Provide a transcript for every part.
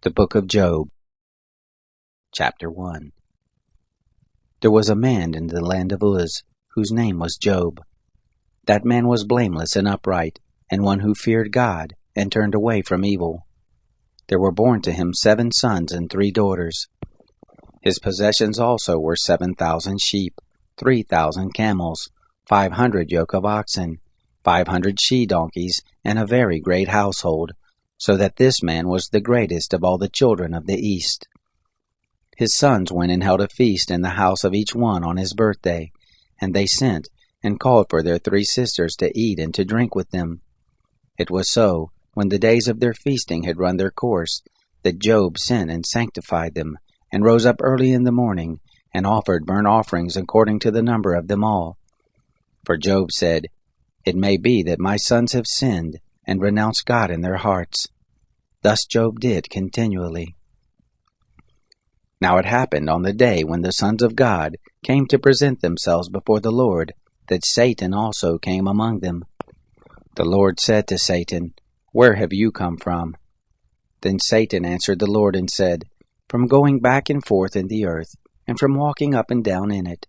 The Book of Job, Chapter 1. There was a man in the land of Uz, whose name was Job. That man was blameless and upright, and one who feared God, and turned away from evil. There were born to him 7 sons and 3 daughters. His possessions also were 7,000 sheep, 3,000 camels, 500 yoke of oxen, 500 she-donkeys, and a very great household, so that this man was the greatest of all the children of the East. His sons went and held a feast in the house of each one on his birthday, and they sent and called for their 3 sisters to eat and to drink with them. It was so, when the days of their feasting had run their course, that Job sent and sanctified them, and rose up early in the morning, and offered burnt offerings according to the number of them all. For Job said, "It may be that my sons have sinned, and renounced God in their hearts." Thus Job did continually. Now it happened on the day when the sons of God came to present themselves before the Lord, that Satan also came among them. The Lord said to Satan, "Where have you come from?" Then Satan answered the Lord and said, "From going back and forth in the earth, and from walking up and down in it."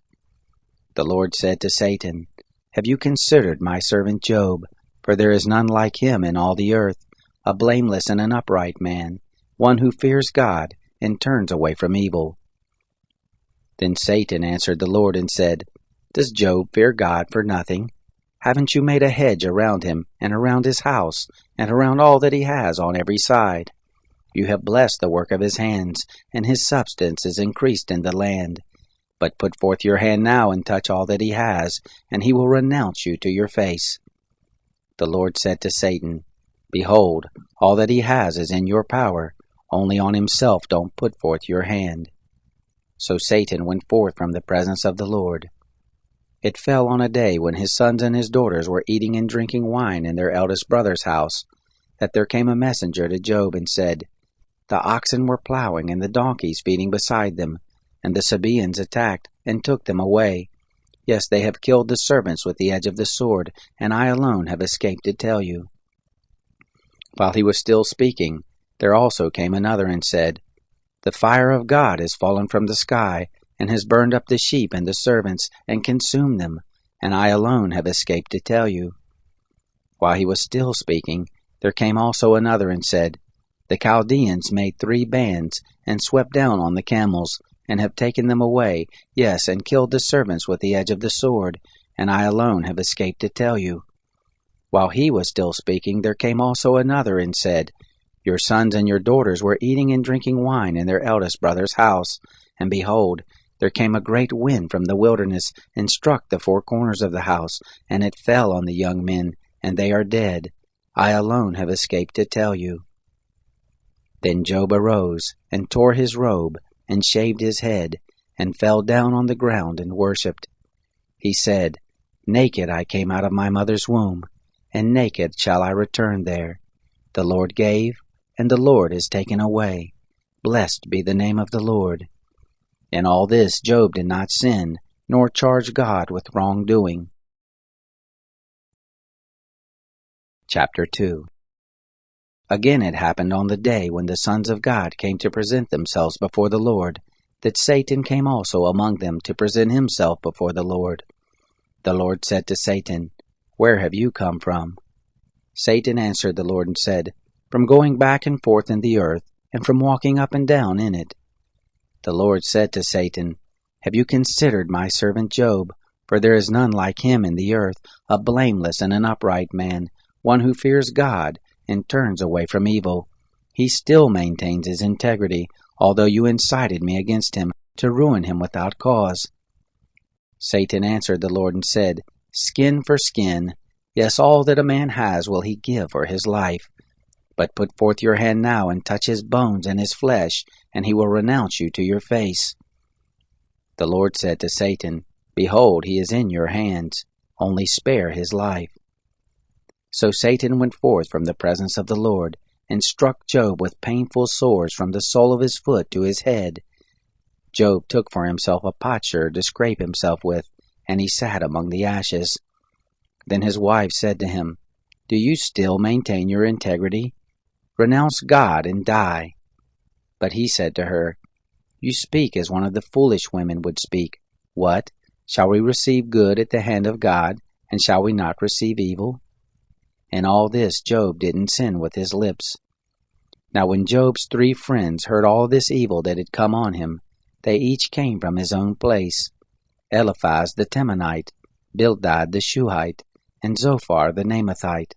The Lord said to Satan, "Have you considered my servant Job? For there is none like him in all the earth, a blameless and an upright man, one who fears God, and turns away from evil." Then Satan answered the Lord and said, "Does Job fear God for nothing? Haven't you made a hedge around him, and around his house, and around all that he has on every side? You have blessed the work of his hands, and his substance is increased in the land. But put forth your hand now and touch all that he has, and he will renounce you to your face." The Lord said to Satan, "Behold, all that he has is in your power, only on himself don't put forth your hand." So Satan went forth from the presence of the Lord. It fell on a day when his sons and his daughters were eating and drinking wine in their eldest brother's house, that there came a messenger to Job and said, "The oxen were plowing and the donkeys feeding beside them, and the Sabaeans attacked and took them away. Yes, they have killed the servants with the edge of the sword, and I alone have escaped to tell you." While he was still speaking, there also came another and said, "The fire of God is fallen from the sky, and has burned up the sheep and the servants, and consumed them, and I alone have escaped to tell you." While he was still speaking, there came also another and said, "The Chaldeans made 3 bands, and swept down on the camels, and have taken them away, yes, and killed the servants with the edge of the sword, and I alone have escaped to tell you." While he was still speaking, there came also another and said, "Your sons and your daughters were eating and drinking wine in their eldest brother's house, and behold, there came a great wind from the wilderness, and struck the 4 corners of the house, and it fell on the young men, and they are dead. I alone have escaped to tell you." Then Job arose, and tore his robe, and shaved his head, and fell down on the ground and worshipped. He said, "Naked I came out of my mother's womb, and naked shall I return there. The Lord gave, and the Lord has taken away. Blessed be the name of the Lord." In all this Job did not sin, nor charge God with wrongdoing. Chapter 2. Again it happened on the day when the sons of God came to present themselves before the Lord, that Satan came also among them to present himself before the Lord. The Lord said to Satan, "Where have you come from?" Satan answered the Lord and said, "From going back and forth in the earth, and from walking up and down in it." The Lord said to Satan, "Have you considered my servant Job? For there is none like him in the earth, a blameless and an upright man, one who fears God, and turns away from evil. He still maintains his integrity, although you incited me against him, to ruin him without cause." Satan answered the Lord and said, "Skin for skin, yes, all that a man has will he give for his life. But put forth your hand now and touch his bones and his flesh, and he will renounce you to your face." The Lord said to Satan, "Behold, he is in your hands, only spare his life." So Satan went forth from the presence of the Lord, and struck Job with painful sores from the sole of his foot to his head. Job took for himself a potsherd to scrape himself with, and he sat among the ashes. Then his wife said to him, "Do you still maintain your integrity? Renounce God and die." But he said to her, You speak as one of the foolish women would speak. What? Shall we receive good at the hand of God, and shall we not receive evil? In all this Job didn't sin with his lips. Now when Job's 3 friends heard all this evil that had come on him, they each came from his own place, Eliphaz the Temanite, Bildad the Shuhite, and Zophar the Naamathite,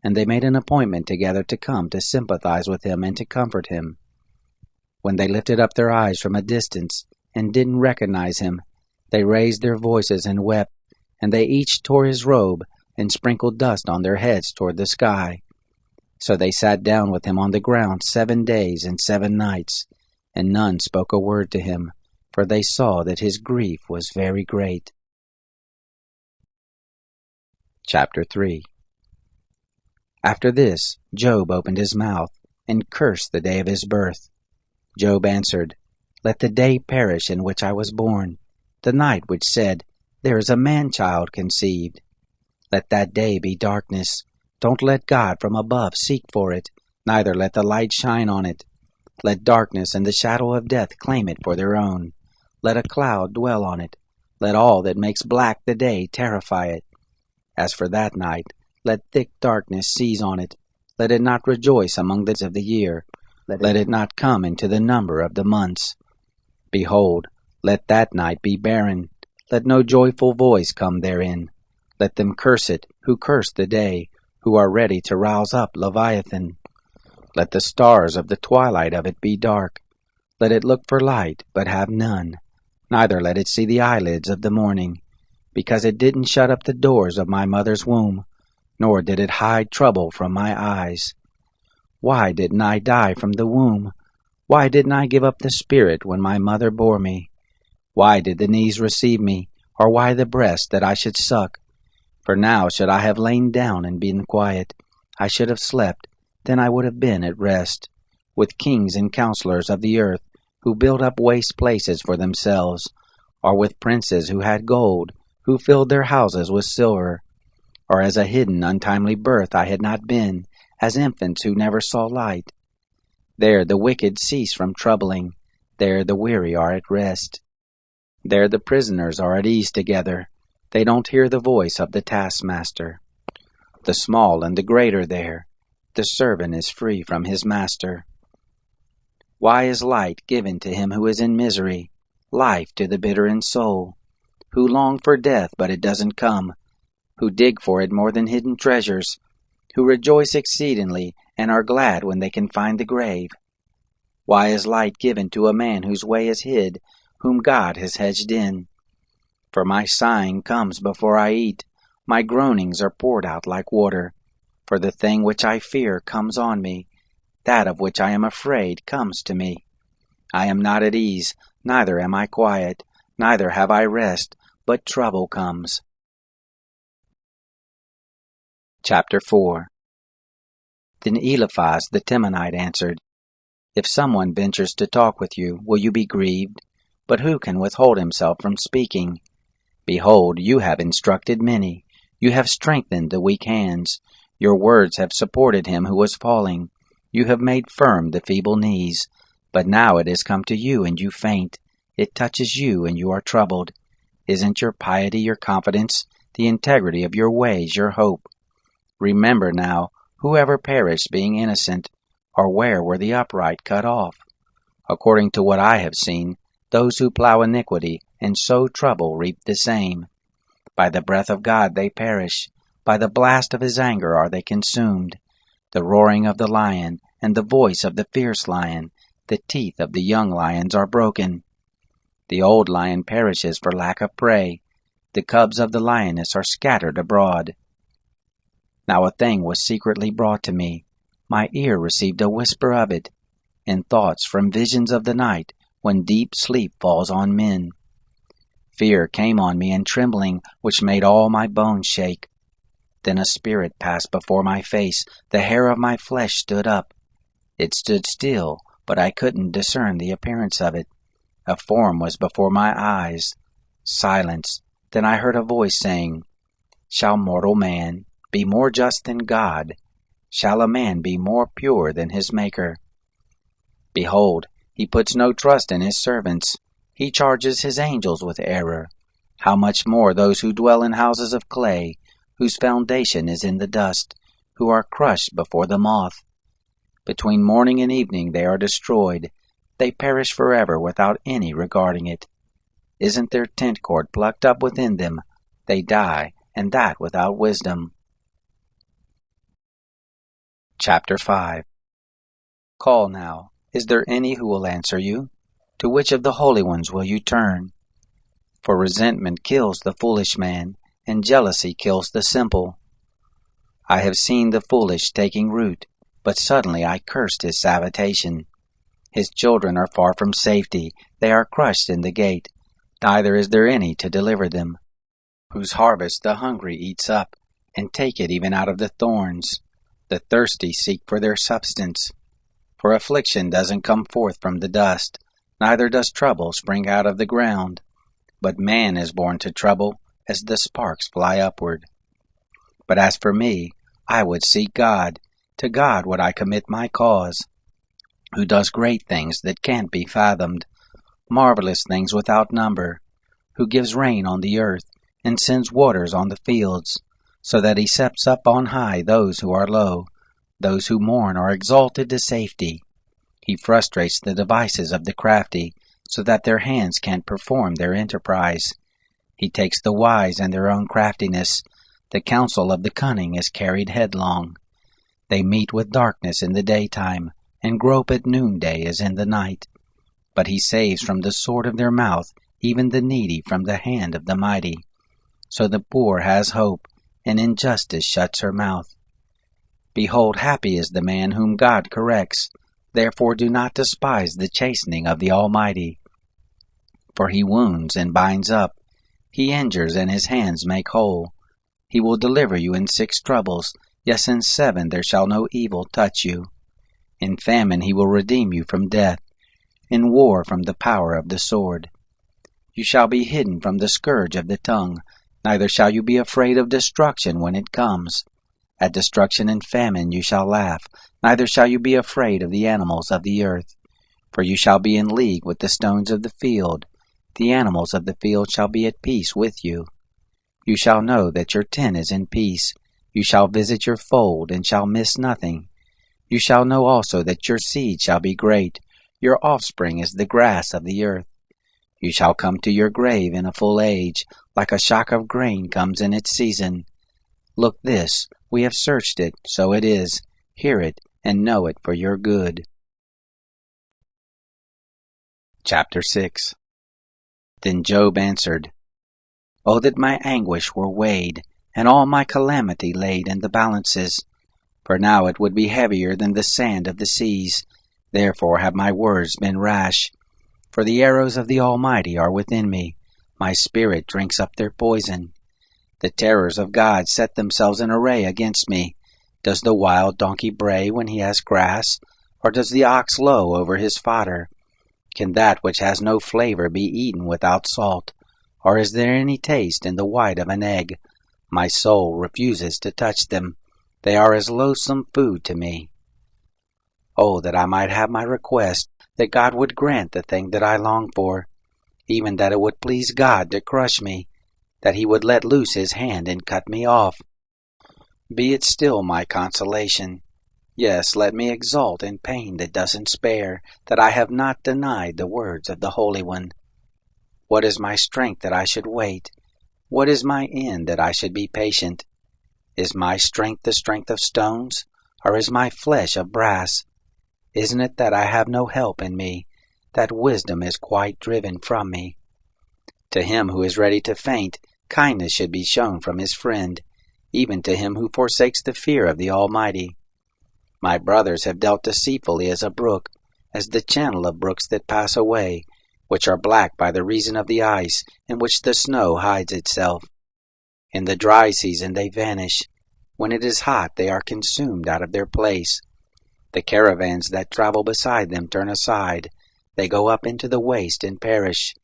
and they made an appointment together to come to sympathize with him and to comfort him. When they lifted up their eyes from a distance and didn't recognize him, they raised their voices and wept, and they each tore his robe and sprinkled dust on their heads toward the sky. So they sat down with him on the ground 7 days and 7 nights, and none spoke a word to him, for they saw that his grief was very great. Chapter 3. After this, Job opened his mouth and cursed the day of his birth. Job answered, Let the day perish in which I was born, the night which said, There is a man-child conceived. Let that day be darkness. Don't let God from above seek for it, neither let the light shine on it. Let darkness and the shadow of death claim it for their own. Let a cloud dwell on it. Let all that makes black the day terrify it. As for that night, let thick darkness seize on it. Let it not rejoice among the days of the year. Let it not come into the number of the months. Behold, let that night be barren. Let no joyful voice come therein. Let them curse it, who curse the day, who are ready to rouse up Leviathan. Let the stars of the twilight of it be dark. Let it look for light, but have none. Neither let it see the eyelids of the morning, because it didn't shut up the doors of my mother's womb, nor did it hide trouble from my eyes. Why didn't I die from the womb? Why didn't I give up the spirit when my mother bore me? Why did the knees receive me, or why the breast that I should suck? For now should I have lain down and been quiet. I should have slept, then I would have been at rest, with kings and counselors of the earth, who built up waste places for themselves, or with princes who had gold, who filled their houses with silver. Or as a hidden, untimely birth I had not been, as infants who never saw light. There the wicked cease from troubling, there the weary are at rest. There the prisoners are at ease together, they don't hear the voice of the taskmaster. The small and the great are there, the servant is free from his master. Why is light given to him who is in misery, life to the bitter in soul, who long for death but it doesn't come, who dig for it more than hidden treasures, who rejoice exceedingly and are glad when they can find the grave? Why is light given to a man whose way is hid, whom God has hedged in? For my sighing comes before I eat, my groanings are poured out like water. For the thing which I fear comes on me, that of which I am afraid comes to me. I am not at ease, neither am I quiet, neither have I rest, but trouble comes. Chapter 4. Then Eliphaz the Temanite answered, If someone ventures to talk with you, will you be grieved? But who can withhold himself from speaking? Behold, you have instructed many, you have strengthened the weak hands, your words have supported him who was falling, you have made firm the feeble knees. But now it has come to you and you faint, it touches you and you are troubled. Isn't your piety your confidence, the integrity of your ways your hope? Remember now, whoever perished being innocent, or where were the upright cut off? According to what I have seen, those who plow iniquity and sow trouble reap the same. By the breath of God they perish, by the blast of his anger are they consumed. The roaring of the lion and the voice of the fierce lion, the teeth of the young lions are broken. The old lion perishes for lack of prey, the cubs of the lioness are scattered abroad. Now a thing was secretly brought to me, my ear received a whisper of it, in thoughts from visions of the night, when deep sleep falls on men. Fear came on me and trembling, which made all my bones shake. Then a spirit passed before my face, the hair of my flesh stood up. It stood still, but I couldn't discern the appearance of it. A form was before my eyes. Silence. Then I heard a voice saying, Shall mortal man be more just than God? Shall a man be more pure than his Maker? Behold, He puts no trust in his servants. He charges his angels with error. How much more those who dwell in houses of clay, whose foundation is in the dust, who are crushed before the moth. Between morning and evening they are destroyed. They perish forever without any regarding it. Isn't their tent cord plucked up within them? They die, and that without wisdom. Chapter 5. Call now. Is there any who will answer you? To which of the holy ones will you turn? For resentment kills the foolish man, and jealousy kills the simple. I have seen the foolish taking root, but suddenly I cursed his habitation. His children are far from safety, they are crushed in the gate, neither is there any to deliver them. Whose harvest the hungry eats up, and take it even out of the thorns. The thirsty seek for their substance. For affliction doesn't come forth from the dust, neither does trouble spring out of the ground. But man is born to trouble, as the sparks fly upward. But as for me, I would seek God. To God would I commit my cause, who does great things that can't be fathomed, marvelous things without number, who gives rain on the earth, and sends waters on the fields, so that he sets up on high those who are low. Those who mourn are exalted to safety. He frustrates the devices of the crafty, so that their hands can't perform their enterprise. He takes the wise and their own craftiness. The counsel of the cunning is carried headlong. They meet with darkness in the daytime, and grope at noonday as in the night. But he saves from the sword of their mouth even the needy from the hand of the mighty. So the poor has hope, and injustice shuts her mouth. Behold, happy is the man whom God corrects. Therefore do not despise the chastening of the Almighty. For he wounds and binds up. He injures and his hands make whole. He will deliver you in 6 troubles. Yes, in 7 there shall no evil touch you. In famine he will redeem you from death. In war from the power of the sword. You shall be hidden from the scourge of the tongue. Neither shall you be afraid of destruction when it comes. At destruction and famine you shall laugh, neither shall you be afraid of the animals of the earth. For you shall be in league with the stones of the field. The animals of the field shall be at peace with you. You shall know that your tent is in peace. You shall visit your fold, and shall miss nothing. You shall know also that your seed shall be great. Your offspring is the grass of the earth. You shall come to your grave in a full age, like a shock of grain comes in its season. Look this, we have searched it, so it is. Hear it, and know it for your good. Chapter 6. Then Job answered, O that my anguish were weighed, and all my calamity laid in the balances! For now it would be heavier than the sand of the seas. Therefore have my words been rash. For the arrows of the Almighty are within me. My spirit drinks up their poison. The terrors of God set themselves in array against me. Does the wild donkey bray when he has grass? Or does the ox low over his fodder? Can that which has no flavor be eaten without salt? Or is there any taste in the white of an egg? My soul refuses to touch them. They are as loathsome food to me. Oh, that I might have my request, that God would grant the thing that I long for, even that it would please God to crush me, that he would let loose his hand and cut me off. Be it still my consolation. Yes, let me exult in pain that doesn't spare, that I have not denied the words of the Holy One. What is my strength that I should wait? What is my end that I should be patient? Is my strength the strength of stones, or is my flesh of brass? Isn't it that I have no help in me, that wisdom is quite driven from me? To him who is ready to faint, kindness should be shown from his friend, even to him who forsakes the fear of the Almighty. My brothers have dealt deceitfully as a brook, as the channel of brooks that pass away, which are black by the reason of the ice, in which the snow hides itself. In the dry season they vanish. When it is hot they are consumed out of their place. The caravans that travel beside them turn aside. They go up into the waste and perish.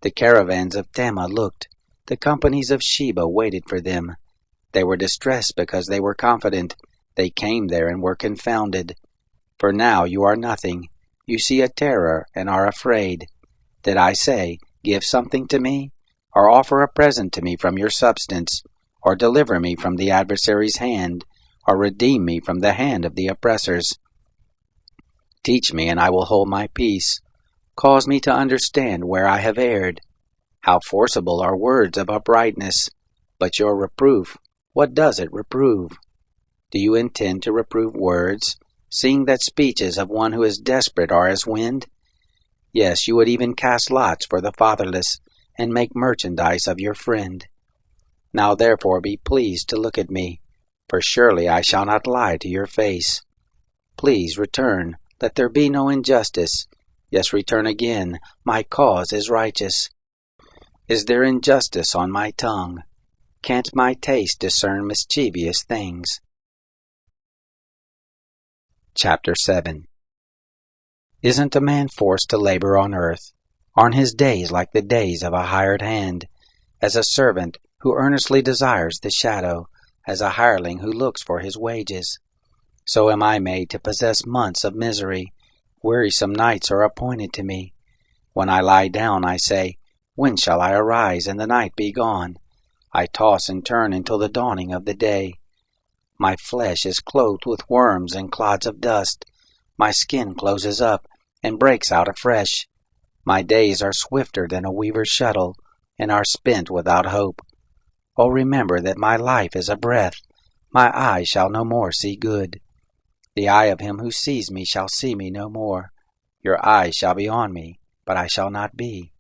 The caravans of Tema looked. The companies of Sheba waited for them. They were distressed because they were confident. They came there and were confounded. For now you are nothing. You see a terror and are afraid. Did I say, give something to me? Or offer a present to me from your substance? Or deliver me from the adversary's hand? Or redeem me from the hand of the oppressors? Teach me, and I will hold my peace. Cause me to understand where I have erred. How forcible are words of uprightness! But your reproof, what does it reprove? Do you intend to reprove words, seeing that speeches of one who is desperate are as wind? Yes, you would even cast lots for the fatherless, and make merchandise of your friend. Now therefore be pleased to look at me, for surely I shall not lie to your face. Please return, let there be no injustice. Yes, return again, my cause is righteous. Is there injustice on my tongue? Can't my taste discern mischievous things? Chapter 7. Isn't a man forced to labor on earth? Aren't his days like the days of a hired hand? As a servant who earnestly desires the shadow, as a hireling who looks for his wages. So am I made to possess months of misery. Wearisome nights are appointed to me. When I lie down, I say, when shall I arise and the night be gone? I toss and turn until the dawning of the day. My flesh is clothed with worms and clods of dust. My skin closes up and breaks out afresh. My days are swifter than a weaver's shuttle, and are spent without hope. Oh, remember that my life is a breath. My eye shall no more see good. The eye of him who sees me shall see me no more. Your eyes shall be on me, but I shall not be.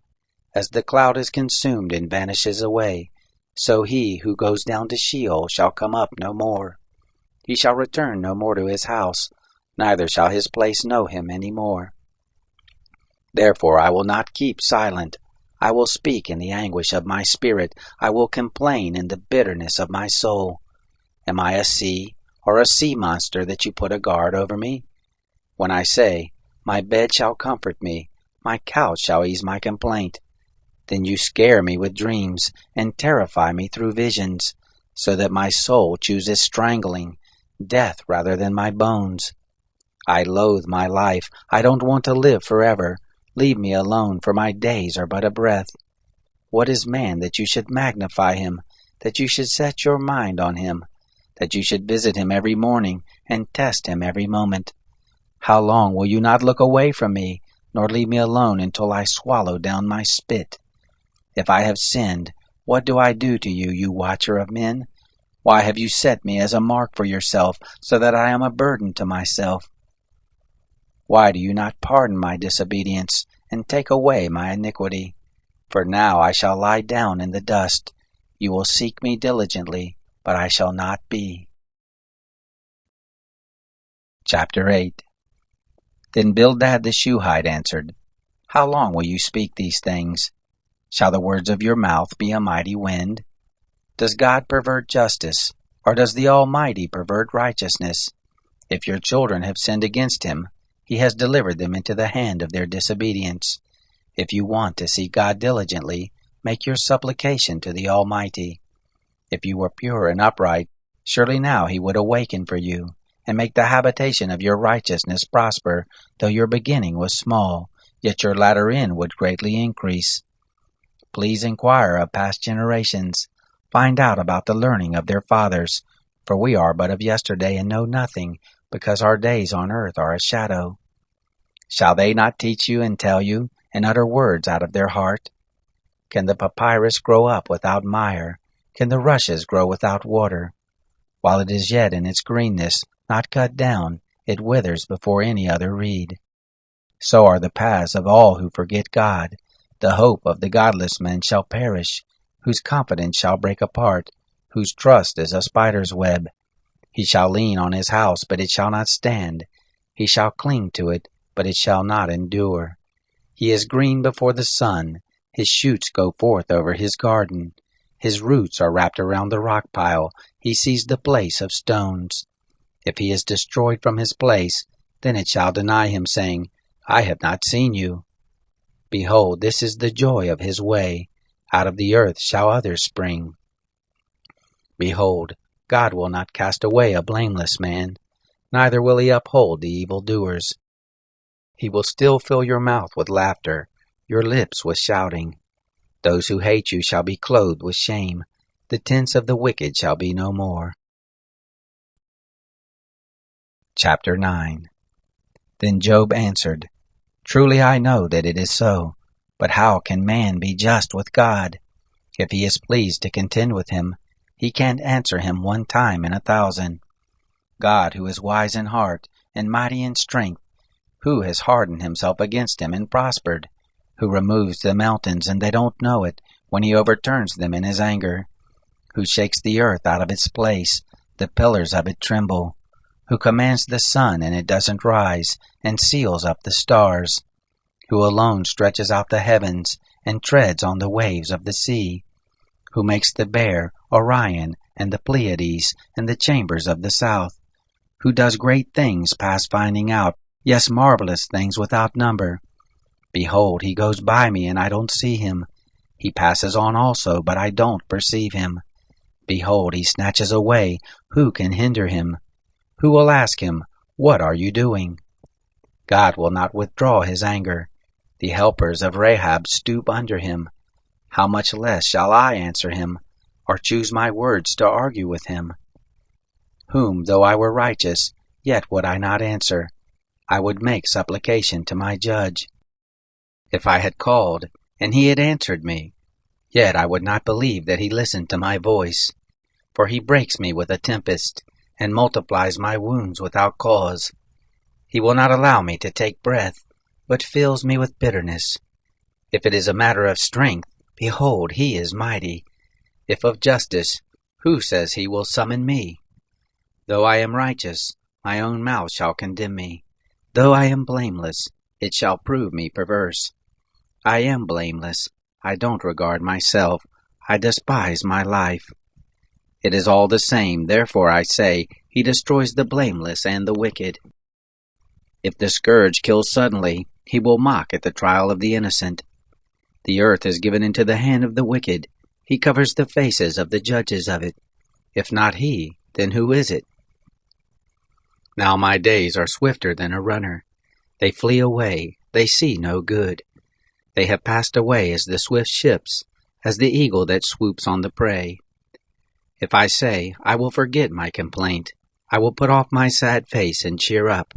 As the cloud is consumed and vanishes away, so he who goes down to Sheol shall come up no more. He shall return no more to his house, neither shall his place know him any more. Therefore I will not keep silent. I will speak in the anguish of my spirit. I will complain in the bitterness of my soul. Am I a sea or a sea monster that you put a guard over me? When I say, my bed shall comfort me, my couch shall ease my complaint, then you scare me with dreams and terrify me through visions, so that my soul chooses strangling, death rather than my bones. I loathe my life. I don't want to live forever. Leave me alone, for my days are but a breath. What is man that you should magnify him, that you should set your mind on him, that you should visit him every morning and test him every moment? How long will you not look away from me, nor leave me alone until I swallow down my spit? If I have sinned, what do I do to you, you watcher of men? Why have you set me as a mark for yourself, so that I am a burden to myself? Why do you not pardon my disobedience, and take away my iniquity? For now I shall lie down in the dust. You will seek me diligently, but I shall not be. Chapter 8. Then Bildad the Shuhite answered, How long will you speak these things? Shall the words of your mouth be a mighty wind? Does God pervert justice, or does the Almighty pervert righteousness? If your children have sinned against him, he has delivered them into the hand of their disobedience. If you want to seek God diligently, make your supplication to the Almighty. If you were pure and upright, surely now he would awaken for you, and make the habitation of your righteousness prosper, though your beginning was small, yet your latter end would greatly increase. Please inquire of past generations. Find out about the learning of their fathers, for we are but of yesterday and know nothing, because our days on earth are a shadow. Shall they not teach you and tell you, and utter words out of their heart? Can the papyrus grow up without mire? Can the rushes grow without water? While it is yet in its greenness, not cut down, it withers before any other reed. So are the paths of all who forget God. The hope of the godless man shall perish, whose confidence shall break apart, whose trust is a spider's web. He shall lean on his house, but it shall not stand. He shall cling to it, but it shall not endure. He is green before the sun. His shoots go forth over his garden. His roots are wrapped around the rock pile. He sees the place of stones. If he is destroyed from his place, then it shall deny him, saying, I have not seen you. Behold, this is the joy of his way. Out of the earth shall others spring. Behold, God will not cast away a blameless man, neither will he uphold the evildoers. He will still fill your mouth with laughter, your lips with shouting. Those who hate you shall be clothed with shame. The tents of the wicked shall be no more. Chapter 9. Then Job answered, Truly I know that it is so, but how can man be just with God? If he is pleased to contend with him, he can't answer him 1 time in 1,000. God, who is wise in heart and mighty in strength, who has hardened himself against him and prospered, who removes the mountains and they don't know it when he overturns them in his anger, who shakes the earth out of its place, the pillars of it tremble, who commands the sun and it doesn't rise, and seals up the stars, who alone stretches out the heavens and treads on the waves of the sea, who makes the Bear, Orion, and the Pleiades, and the chambers of the south, who does great things past finding out, yes, marvelous things without number. Behold, he goes by me, and I don't see him. He passes on also, but I don't perceive him. Behold, he snatches away. Who can hinder him? Who will ask him, What are you doing? God will not withdraw his anger. The helpers of Rahab stoop under him. How much less shall I answer him, or choose my words to argue with him? Whom, though I were righteous, yet would I not answer. I would make supplication to my judge. If I had called, and he had answered me, yet I would not believe that he listened to my voice. For he breaks me with a tempest, and multiplies my wounds without cause. He will not allow me to take breath, but fills me with bitterness. If it is a matter of strength, behold, he is mighty. If of justice, who says he will summon me? Though I am righteous, my own mouth shall condemn me. Though I am blameless, it shall prove me perverse. I am blameless. I don't regard myself. I despise my life. It is all the same, therefore I say, he destroys the blameless and the wicked. If the scourge kills suddenly, he will mock at the trial of the innocent. The earth is given into the hand of the wicked. He covers the faces of the judges of it. If not he, then who is it? Now my days are swifter than a runner. They flee away. They see no good. They have passed away as the swift ships, as the eagle that swoops on the prey. If I say, I will forget my complaint, I will put off my sad face and cheer up.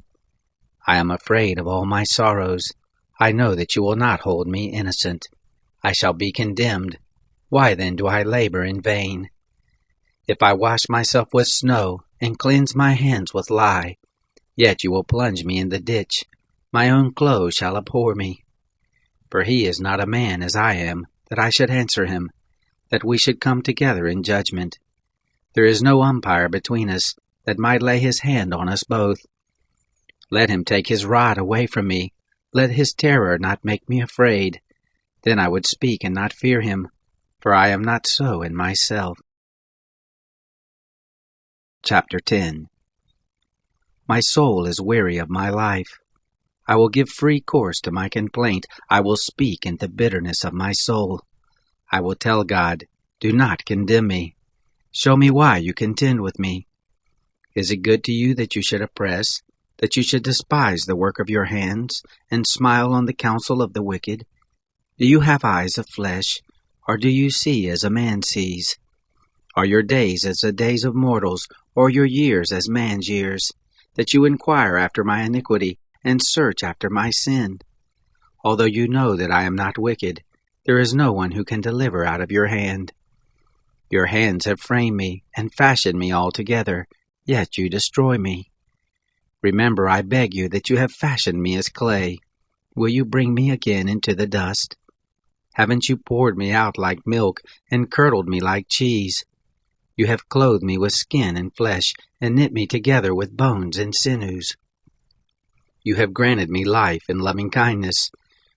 I am afraid of all my sorrows. I know that you will not hold me innocent. I shall be condemned. Why then do I labor in vain? If I wash myself with snow, and cleanse my hands with lye, yet you will plunge me in the ditch. My own clothes shall abhor me. For he is not a man as I am, that I should answer him, that we should come together in judgment. There is no umpire between us, that might lay his hand on us both. Let him take his rod away from me. Let his terror not make me afraid. Then I would speak and not fear him, for I am not so in myself. Chapter 10. My soul is weary of my life. I will give free course to my complaint. I will speak in the bitterness of my soul. I will tell God, Do not condemn me. Show me why you contend with me. Is it good to you that you should oppress, that you should despise the work of your hands, and smile on the counsel of the wicked? Do you have eyes of flesh, or do you see as a man sees? Are your days as the days of mortals, or your years as man's years, that you inquire after my iniquity, and search after my sin? Although you know that I am not wicked, there is no one who can deliver out of your hand. Your hands have framed me, and fashioned me altogether, yet you destroy me. Remember, I beg you, that you have fashioned me as clay. Will you bring me again into the dust? Haven't you poured me out like milk, and curdled me like cheese? You have clothed me with skin and flesh, and knit me together with bones and sinews. You have granted me life and loving kindness.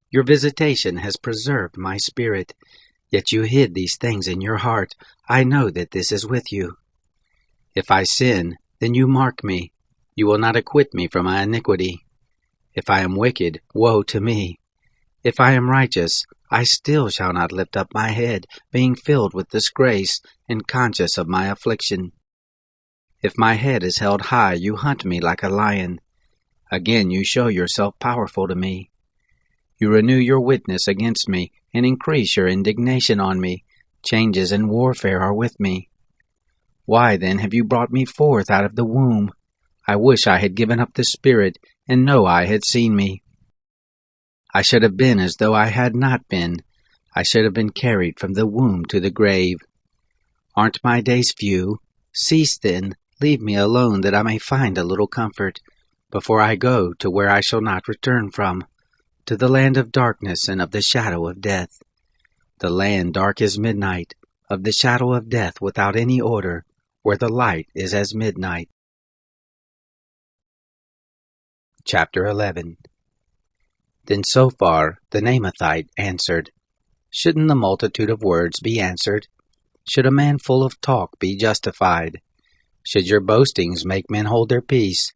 Your visitation has preserved my spirit. Yet you hid these things in your heart. I know that this is with you. If I sin, then you mark me. You will not acquit me from my iniquity. If I am wicked, woe to me. If I am righteous, I still shall not lift up my head, being filled with disgrace, and conscious of my affliction. If my head is held high, you hunt me like a lion. Again you show yourself powerful to me. You renew your witness against me, and increase your indignation on me. Changes and warfare are with me. Why then have you brought me forth out of the womb? I wish I had given up the spirit, and no eye had seen me. I should have been as though I had not been. I should have been carried from the womb to the grave. Aren't my days few? Cease then, leave me alone, that I may find a little comfort, before I go to where I shall not return from, to the land of darkness and of the shadow of death. The land dark as midnight, of the shadow of death without any order, where the light is as midnight. Chapter 11. Then Sophar the Naamathite answered, Shouldn't the multitude of words be answered? Should a man full of talk be justified? Should your boastings make men hold their peace?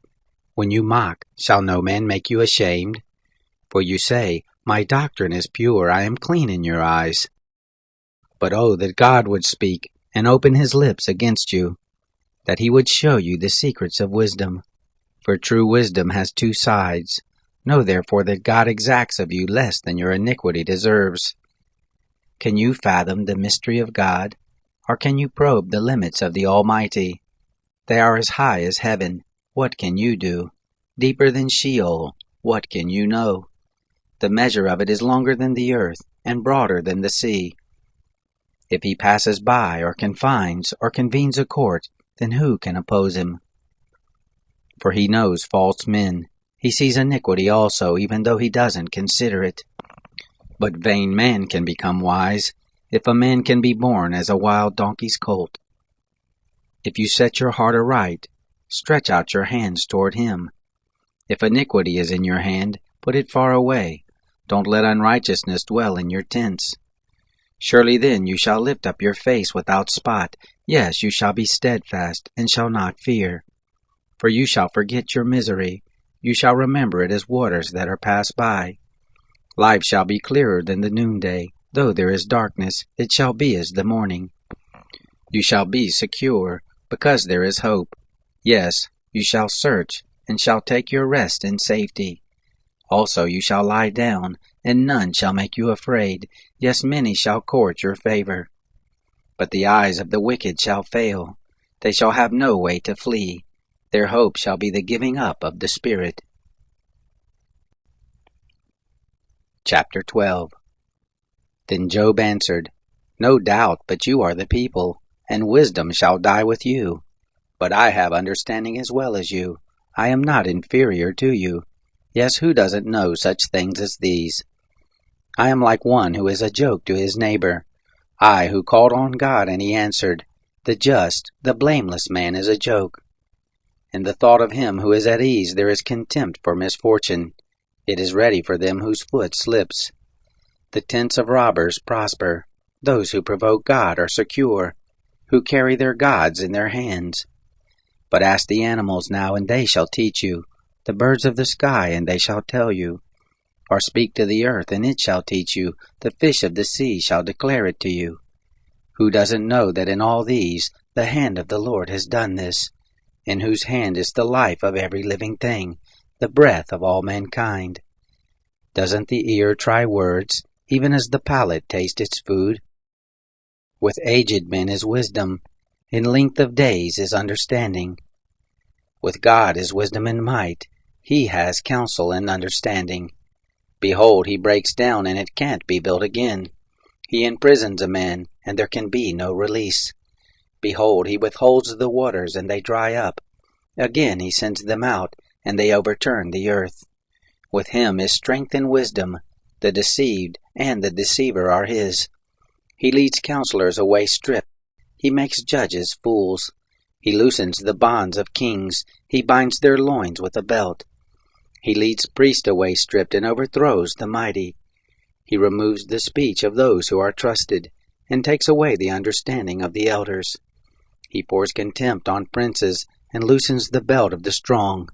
When you mock, shall no man make you ashamed? For you say, My doctrine is pure, I am clean in your eyes. But oh, that God would speak, and open his lips against you, that he would show you the secrets of wisdom. For true wisdom has two sides. Know therefore that God exacts of you less than your iniquity deserves. Can you fathom the mystery of God? Or can you probe the limits of the Almighty? They are as high as heaven. What can you do? Deeper than Sheol. What can you know? The measure of it is longer than the earth, and broader than the sea. If he passes by, or confines, or convenes a court, then who can oppose him? For he knows false men. He sees iniquity also, even though he doesn't consider it. But vain man can become wise, if a man can be born as a wild donkey's colt. If you set your heart aright, stretch out your hands toward him. If iniquity is in your hand, put it far away. Don't let unrighteousness dwell in your tents. Surely then you shall lift up your face without spot. Yes, you shall be steadfast, and shall not fear. For you shall forget your misery. You shall remember it as waters that are passed by. Life shall be clearer than the noonday. Though there is darkness, it shall be as the morning. You shall be secure, because there is hope. Yes, you shall search, and shall take your rest in safety. Also you shall lie down, and none shall make you afraid. Yes, many shall court your favor. But the eyes of the wicked shall fail. They shall have no way to flee. Their hope shall be the giving up of the Spirit. Chapter 12. Then Job answered, No doubt, but you are the people, and wisdom shall die with you. But I have understanding as well as you. I am not inferior to you. Yes, who doesn't know such things as these? I am like one who is a joke to his neighbor. I who called on God, and he answered. The just, the blameless man is a joke. In the thought of him who is at ease there is contempt for misfortune. It is ready for them whose foot slips. The tents of robbers prosper. Those who provoke God are secure, who carry their gods in their hands. But ask the animals now, and they shall teach you, the birds of the sky, and they shall tell you. Or speak to the earth, and it shall teach you, the fish of the sea shall declare it to you. Who doesn't know that in all these the hand of the Lord has done this, in whose hand is the life of every living thing, the breath of all mankind? Doesn't the ear try words, even as the palate tastes its food? With aged men is wisdom, in length of days is understanding. With God is wisdom and might, he has counsel and understanding. Behold, he breaks down, and it can't be built again. He imprisons a man, and there can be no release. Behold, he withholds the waters, and they dry up. Again he sends them out, and they overturn the earth. With him is strength and wisdom. The deceived and the deceiver are his. He leads counselors away stripped. He makes judges fools. He loosens the bonds of kings. He binds their loins with a belt. He leads priests away stripped and overthrows the mighty. He removes the speech of those who are trusted, and takes away the understanding of the elders. He pours contempt on princes, and loosens the belt of the strong.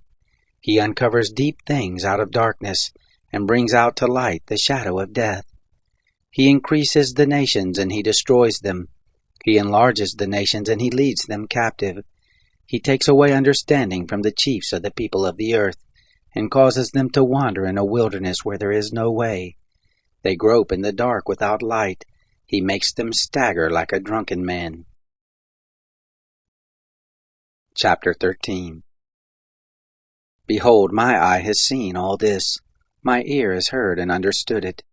He uncovers deep things out of darkness, and brings out to light the shadow of death. He increases the nations, and he destroys them. He enlarges the nations, and he leads them captive. He takes away understanding from the chiefs of the people of the earth, and causes them to wander in a wilderness where there is no way. They grope in the dark without light. He makes them stagger like a drunken man. Chapter 13. Behold, my eye has seen all this. My ear has heard and understood it.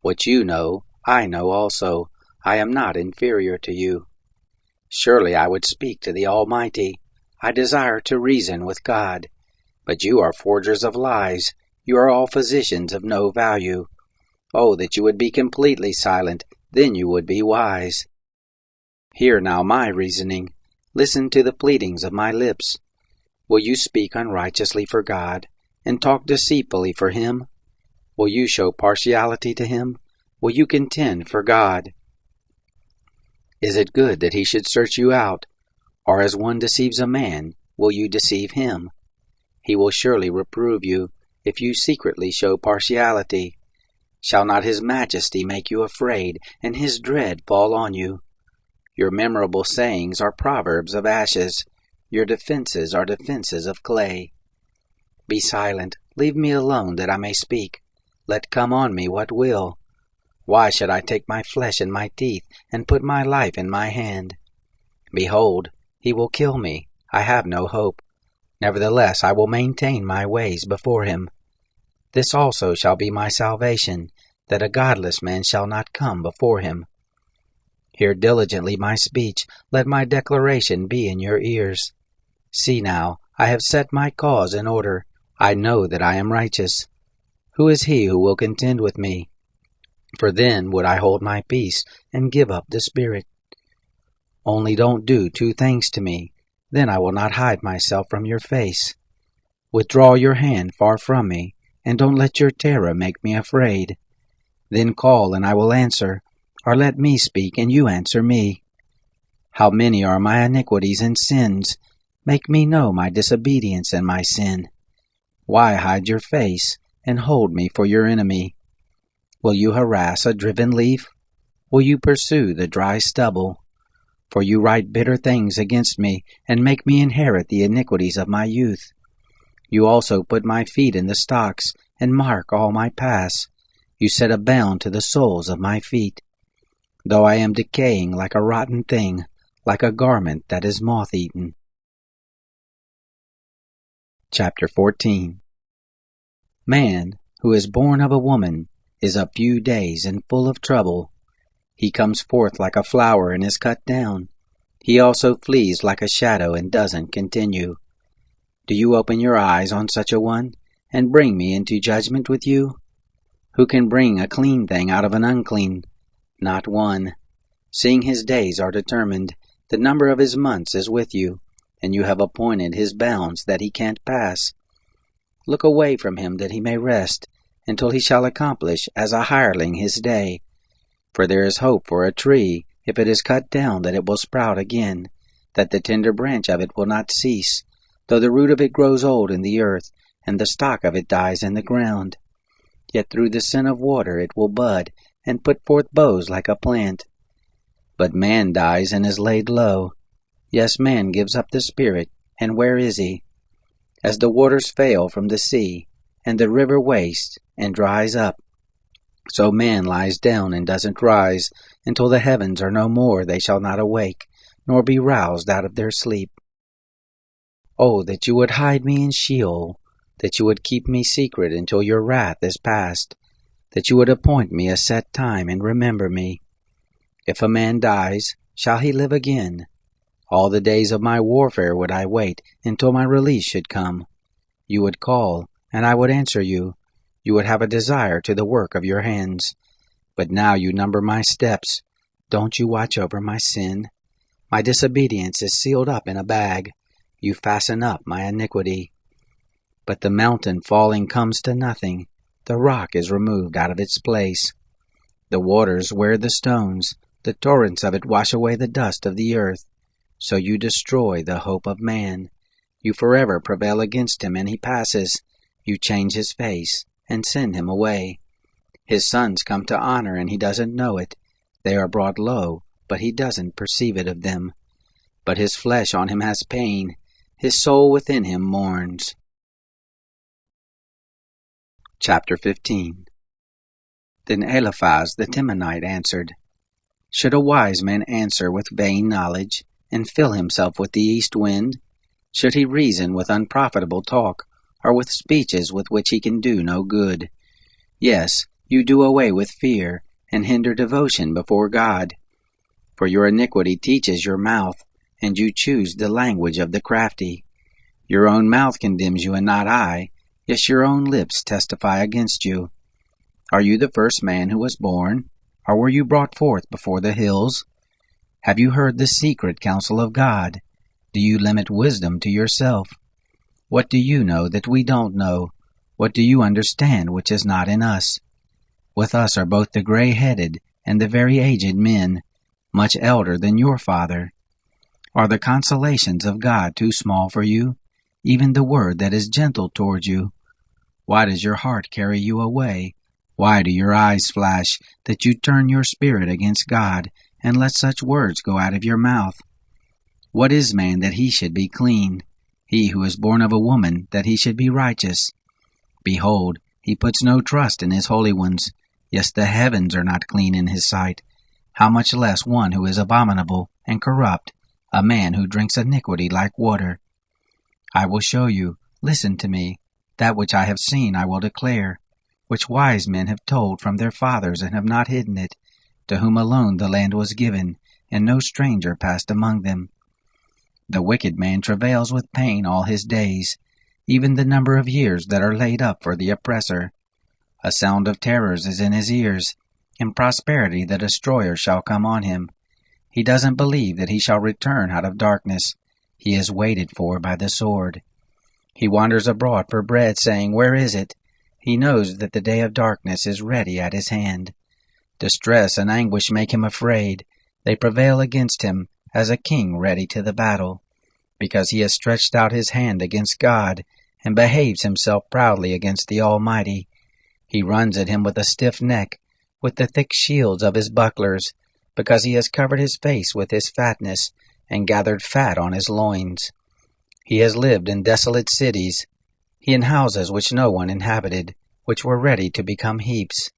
What you know, I know also. I am not inferior to you. Surely I would speak to the Almighty. I desire to reason with God. But you are forgers of lies. You are all physicians of no value. Oh, that you would be completely silent, then you would be wise. Hear now my reasoning. Listen to the pleadings of my lips. Will you speak unrighteously for God, and talk deceitfully for him? Will you show partiality to him? Will you contend for God? Is it good that he should search you out? Or as one deceives a man, will you deceive him? He will surely reprove you, if you secretly show partiality. Shall not his majesty make you afraid, and his dread fall on you? Your memorable sayings are proverbs of ashes. Your defenses are defenses of clay. Be silent, leave me alone that I may speak. Let come on me what will. Why should I take my flesh in my teeth, and put my life in my hand? Behold, he will kill me. I have no hope. Nevertheless I will maintain my ways before him. This also shall be my salvation, that a godless man shall not come before him. Hear diligently my speech, let my declaration be in your ears. See now, I have set my cause in order. I know that I am righteous. Who is he who will contend with me? For then would I hold my peace, and give up the spirit. Only don't do two things to me, then I will not hide myself from your face. Withdraw your hand far from me, and don't let your terror make me afraid. Then call, and I will answer, or let me speak, and you answer me. How many are my iniquities and sins? Make me know my disobedience and my sin. Why hide your face, and hold me for your enemy? Will you harass a driven leaf? Will you pursue the dry stubble? For you write bitter things against me, and make me inherit the iniquities of my youth. You also put my feet in the stocks, and mark all my paths. You set a bound to the soles of my feet. Though I am decaying like a rotten thing, like a garment that is moth-eaten. Chapter 14. Man, who is born of a woman, is a few days and full of trouble. He comes forth like a flower and is cut down. He also flees like a shadow and doesn't continue. Do you open your eyes on such a one, and bring me into judgment with you? Who can bring a clean thing out of an unclean? Not one. Seeing his days are determined, the number of his months is with you, and you have appointed his bounds that he can't pass. Look away from him that he may rest, until he shall accomplish as a hireling his day. For there is hope for a tree, if it is cut down, that it will sprout again, that the tender branch of it will not cease, though the root of it grows old in the earth, and the stock of it dies in the ground. Yet through the sin of water it will bud, and put forth boughs like a plant. But man dies and is laid low. Yes, man gives up the spirit, and where is he? As the waters fail from the sea, and the river wastes and dries up, so man lies down and doesn't rise. Until the heavens are no more, they shall not awake, nor be roused out of their sleep. Oh, that you would hide me in Sheol, that you would keep me secret until your wrath is past, that you would appoint me a set time and remember me. If a man dies, shall he live again? All the days of my warfare would I wait until my release should come. You would call, and I would answer you. You would have a desire to the work of your hands. But now you number my steps. Don't you watch over my sin? My disobedience is sealed up in a bag. You fasten up my iniquity. But the mountain falling comes to nothing. The rock is removed out of its place. The waters wear the stones. The torrents of it wash away the dust of the earth. So you destroy the hope of man. You forever prevail against him, and he passes. You change his face, and send him away. His sons come to honor, and he doesn't know it. They are brought low, but he doesn't perceive it of them. But his flesh on him has pain. His soul within him mourns. Chapter 15. Then Eliphaz the Temanite answered, Should a wise man answer with vain knowledge, and fill himself with the east wind? Should he reason with unprofitable talk, or with speeches with which he can do no good? Yes, you do away with fear, and hinder devotion before God. For your iniquity teaches your mouth, and you choose the language of the crafty. Your own mouth condemns you, and not I. Yes, your own lips testify against you. Are you the first man who was born, or were you brought forth before the hills? Have you heard the secret counsel of God? Do you limit wisdom to yourself? What do you know that we don't know? What do you understand which is not in us? With us are both the gray-headed and the very aged men, much elder than your father. Are the consolations of God too small for you, even the word that is gentle toward you? Why does your heart carry you away? Why do your eyes flash, that you turn your spirit against God, and let such words go out of your mouth? What is man that he should be clean? He who is born of a woman, that he should be righteous? Behold, he puts no trust in his holy ones. Yes, the heavens are not clean in his sight. How much less one who is abominable and corrupt, a man who drinks iniquity like water? I will show you, listen to me, that which I have seen I will declare, which wise men have told from their fathers and have not hidden it, to whom alone the land was given, and no stranger passed among them. The wicked man travails with pain all his days, even the number of years that are laid up for the oppressor. A sound of terrors is in his ears. In prosperity the destroyer shall come on him. He doesn't believe that he shall return out of darkness. He is waited for by the sword. He wanders abroad for bread, saying, Where is it? He knows that the day of darkness is ready at his hand. Distress and anguish make him afraid. They prevail against him, as a king ready to the battle, because he has stretched out his hand against God, and behaves himself proudly against the Almighty. He runs at him with a stiff neck, with the thick shields of his bucklers, because he has covered his face with his fatness, and gathered fat on his loins. He has lived in desolate cities, he in houses which no one inhabited, which were ready to become heaps.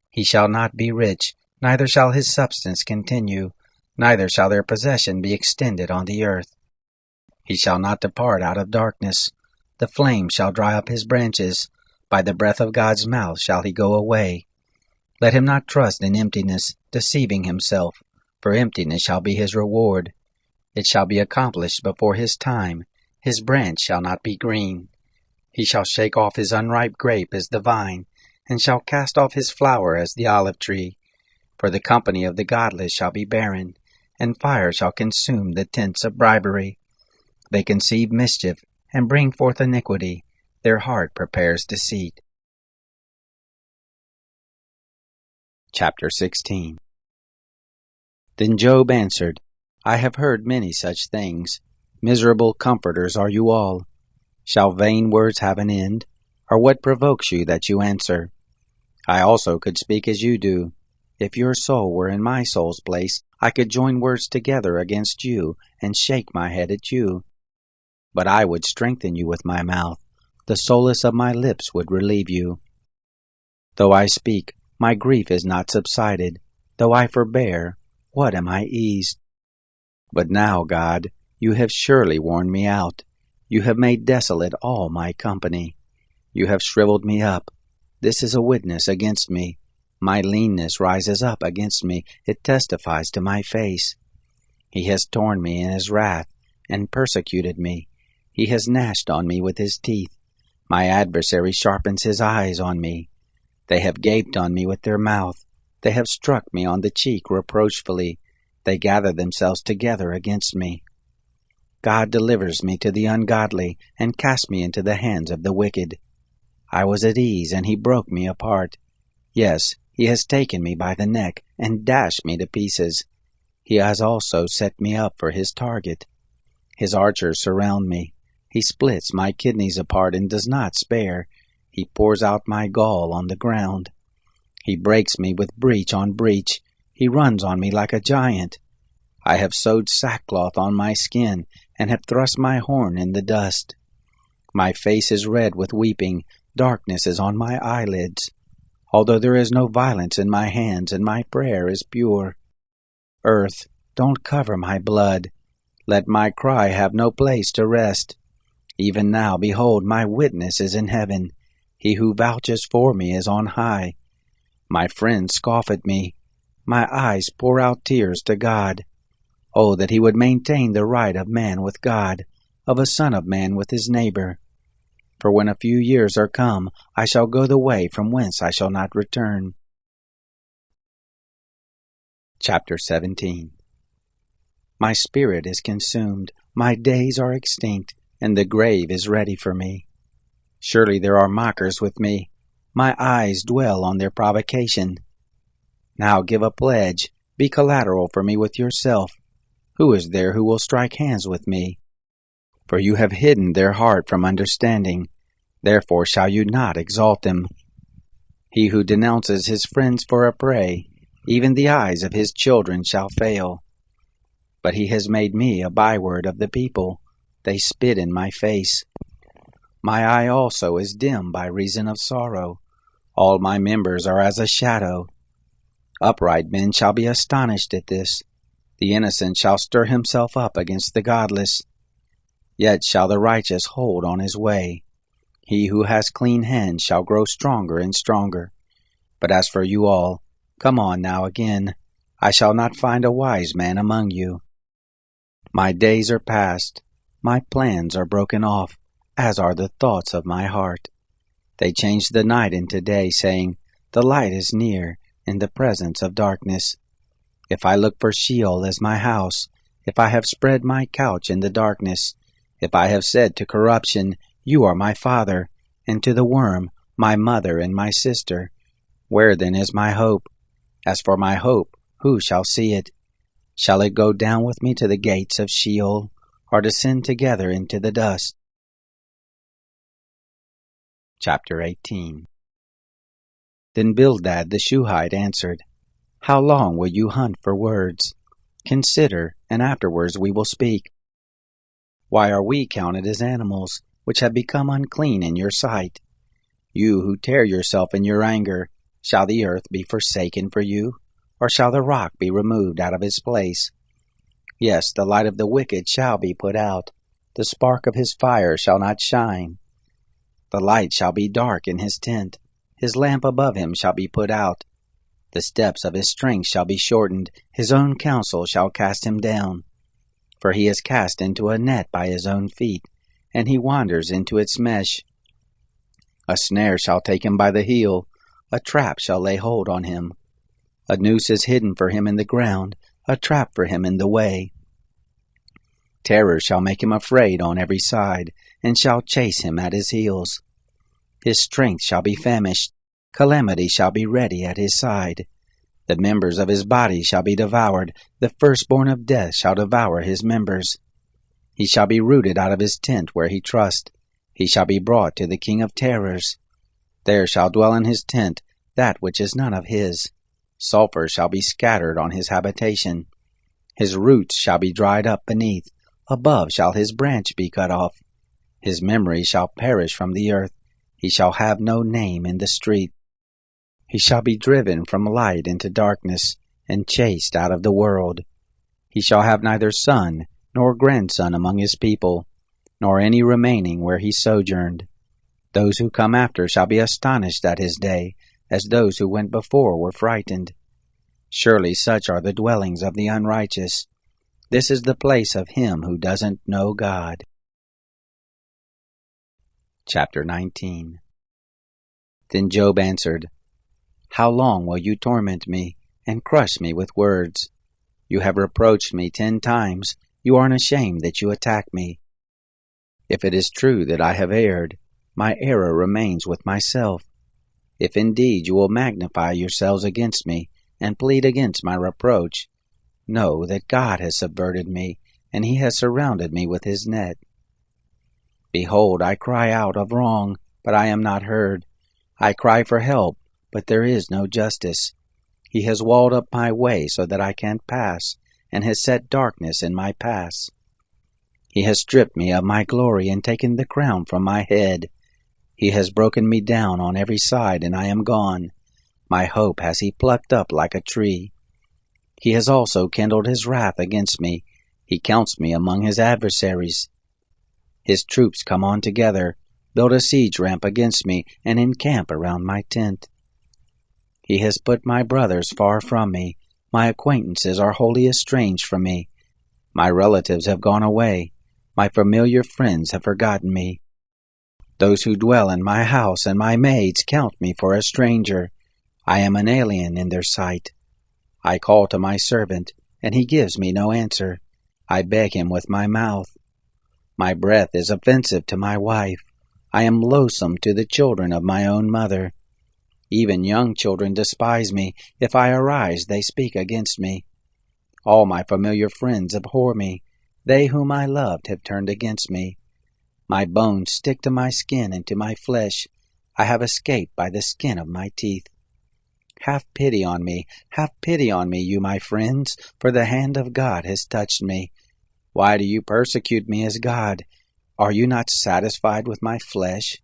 He shall not be rich, neither shall his substance continue, neither shall their possession be extended on the earth. He shall not depart out of darkness. The flame shall dry up his branches. By the breath of God's mouth shall he go away. Let him not trust in emptiness, deceiving himself, for emptiness shall be his reward. It shall be accomplished before his time. His branch shall not be green. He shall shake off his unripe grape as the vine, and shall cast off his flower as the olive tree. For the company of the godless shall be barren, and fire shall consume the tents of bribery. They conceive mischief, and bring forth iniquity. Their heart prepares deceit. Chapter 16. Then Job answered, I have heard many such things. Miserable comforters are you all. Shall vain words have an end? Or what provokes you that you answer? I also could speak as you do. If your soul were in my soul's place, I could join words together against you, and shake my head at you. But I would strengthen you with my mouth. The solace of my lips would relieve you. Though I speak, my grief is not subsided. Though I forbear, what am I eased? But now, God, you have surely worn me out. You have made desolate all my company. You have shriveled me up. This is a witness against me. My leanness rises up against me. It testifies to my face. He has torn me in his wrath, and persecuted me. He has gnashed on me with his teeth. My adversary sharpens his eyes on me. They have gaped on me with their mouth. They have struck me on the cheek reproachfully. They gather themselves together against me. God delivers me to the ungodly, and casts me into the hands of the wicked. I was at ease, and he broke me apart. Yes, he has taken me by the neck, and dashed me to pieces. He has also set me up for his target. His archers surround me. He splits my kidneys apart and does not spare. He pours out my gall on the ground. He breaks me with breach on breach. He runs on me like a giant. I have sewed sackcloth on my skin, and have thrust my horn in the dust. My face is red with weeping. Darkness is on my eyelids, although there is no violence in my hands, and my prayer is pure. Earth, don't cover my blood. Let my cry have no place to rest. Even now, behold, my witness is in heaven. He who vouches for me is on high. My friends scoff at me. My eyes pour out tears to God. Oh, that he would maintain the right of man with God, of a son of man with his neighbor. For when a few years are come, I shall go the way from whence I shall not return. Chapter 17. My spirit is consumed, my days are extinct, and the grave is ready for me. Surely there are mockers with me. My eyes dwell on their provocation. Now give a pledge, be collateral for me with yourself. Who is there who will strike hands with me? For you have hidden their heart from understanding, therefore shall you not exalt them. He who denounces his friends for a prey, even the eyes of his children shall fail. But he has made me a byword of the people. They spit in my face. My eye also is dim by reason of sorrow. All my members are as a shadow. Upright men shall be astonished at this. The innocent shall stir himself up against the godless. Yet shall the righteous hold on his way. He who has clean hands shall grow stronger and stronger. But as for you all, come on now again. I shall not find a wise man among you. My days are past. My plans are broken off, as are the thoughts of my heart. They change the night into day, saying, the light is near, in the presence of darkness. If I look for Sheol as my house, if I have spread my couch in the darkness, if I have said to corruption, you are my father, and to the worm, my mother and my sister, where then is my hope? As for my hope, who shall see it? Shall it go down with me to the gates of Sheol, or descend together into the dust? Chapter 18. Then Bildad the Shuhite answered, How long will you hunt for words? Consider, and afterwards we will speak. Why are we counted as animals, which have become unclean in your sight? You who tear yourself in your anger, shall the earth be forsaken for you? Or shall the rock be removed out of its place? Yes, the light of the wicked shall be put out. The spark of his fire shall not shine. The light shall be dark in his tent. His lamp above him shall be put out. The steps of his strength shall be shortened. His own counsel shall cast him down. For he is cast into a net by his own feet, and he wanders into its mesh. A snare shall take him by the heel. A trap shall lay hold on him. A noose is hidden for him in the ground, a trap for him in the way. Terror shall make him afraid on every side, and shall chase him at his heels. His strength shall be famished, calamity shall be ready at his side. The members of his body shall be devoured, the firstborn of death shall devour his members. He shall be rooted out of his tent where he trust. He shall be brought to the king of terrors. There shall dwell in his tent that which is none of his. Sulphur shall be scattered on his habitation. His roots shall be dried up beneath. Above shall his branch be cut off. His memory shall perish from the earth. He shall have no name in the street. He shall be driven from light into darkness, and chased out of the world. He shall have neither son nor grandson among his people, nor any remaining where he sojourned. Those who come after shall be astonished at his day, as those who went before were frightened. Surely such are the dwellings of the unrighteous. This is the place of him who doesn't know God. Chapter 19. Then Job answered, How long will you torment me, and crush me with words? You have reproached me 10 times. You aren't ashamed that you attack me. If it is true that I have erred, my error remains with myself. If indeed you will magnify yourselves against me, and plead against my reproach, know that God has subverted me, and he has surrounded me with his net. Behold, I cry out of wrong, but I am not heard. I cry for help, but there is no justice. He has walled up my way so that I can't pass, and has set darkness in my paths. He has stripped me of my glory and taken the crown from my head. He has broken me down on every side, and I am gone. My hope has he plucked up like a tree. He has also kindled his wrath against me. He counts me among his adversaries. His troops come on together, build a siege ramp against me, and encamp around my tent. He has put my brothers far from me. My acquaintances are wholly estranged from me. My relatives have gone away. My familiar friends have forgotten me. Those who dwell in my house and my maids count me for a stranger. I am an alien in their sight. I call to my servant, and he gives me no answer. I beg him with my mouth. My breath is offensive to my wife. I am loathsome to the children of my own mother. Even young children despise me. If I arise, they speak against me. All my familiar friends abhor me. They whom I loved have turned against me. My bones stick to my skin and to my flesh. I have escaped by the skin of my teeth. Have pity on me, you my friends, for the hand of God has touched me. Why do you persecute me as God? Are you not satisfied with my flesh?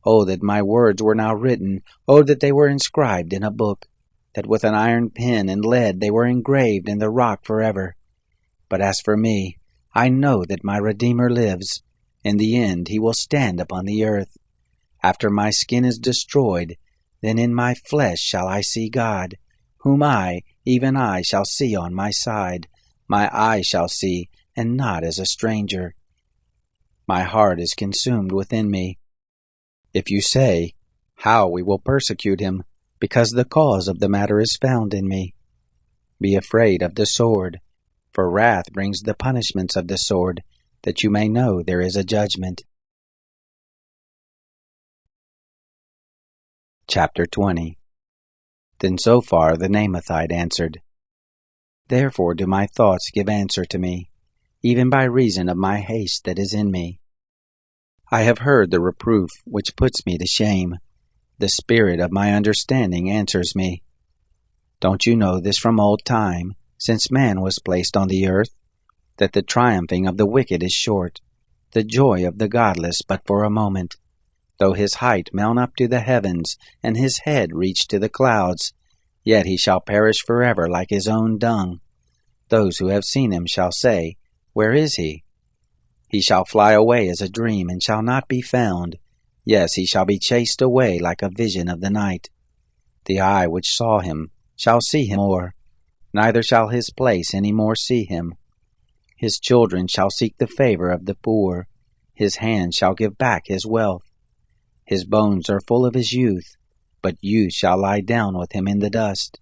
Oh, that my words were now written, oh, that they were inscribed in a book, that with an iron pen and lead they were engraved in the rock forever. But as for me, I know that my Redeemer lives. In the end he will stand upon the earth. After my skin is destroyed, then in my flesh shall I see God, whom I, even I, shall see on my side. My eye shall see, and not as a stranger. My heart is consumed within me. If you say, how we will persecute him, because the cause of the matter is found in me. Be afraid of the sword, for wrath brings the punishments of the sword, that you may know there is a judgment. Chapter 20. Then Zophar the Naamathite answered, Therefore do my thoughts give answer to me, even by reason of my haste that is in me. I have heard the reproof which puts me to shame. The spirit of my understanding answers me. Don't you know this from old time, since man was placed on the earth, that the triumphing of the wicked is short, the joy of the godless but for a moment? Though his height mount up to the heavens, and his head reach to the clouds, yet he shall perish forever like his own dung. Those who have seen him shall say, Where is he? He shall fly away as a dream, and shall not be found. Yes, he shall be chased away like a vision of the night. The eye which saw him shall see him more, neither shall his place any more see him. His children shall seek the favor of the poor. His hand shall give back his wealth. His bones are full of his youth, but youth shall lie down with him in the dust.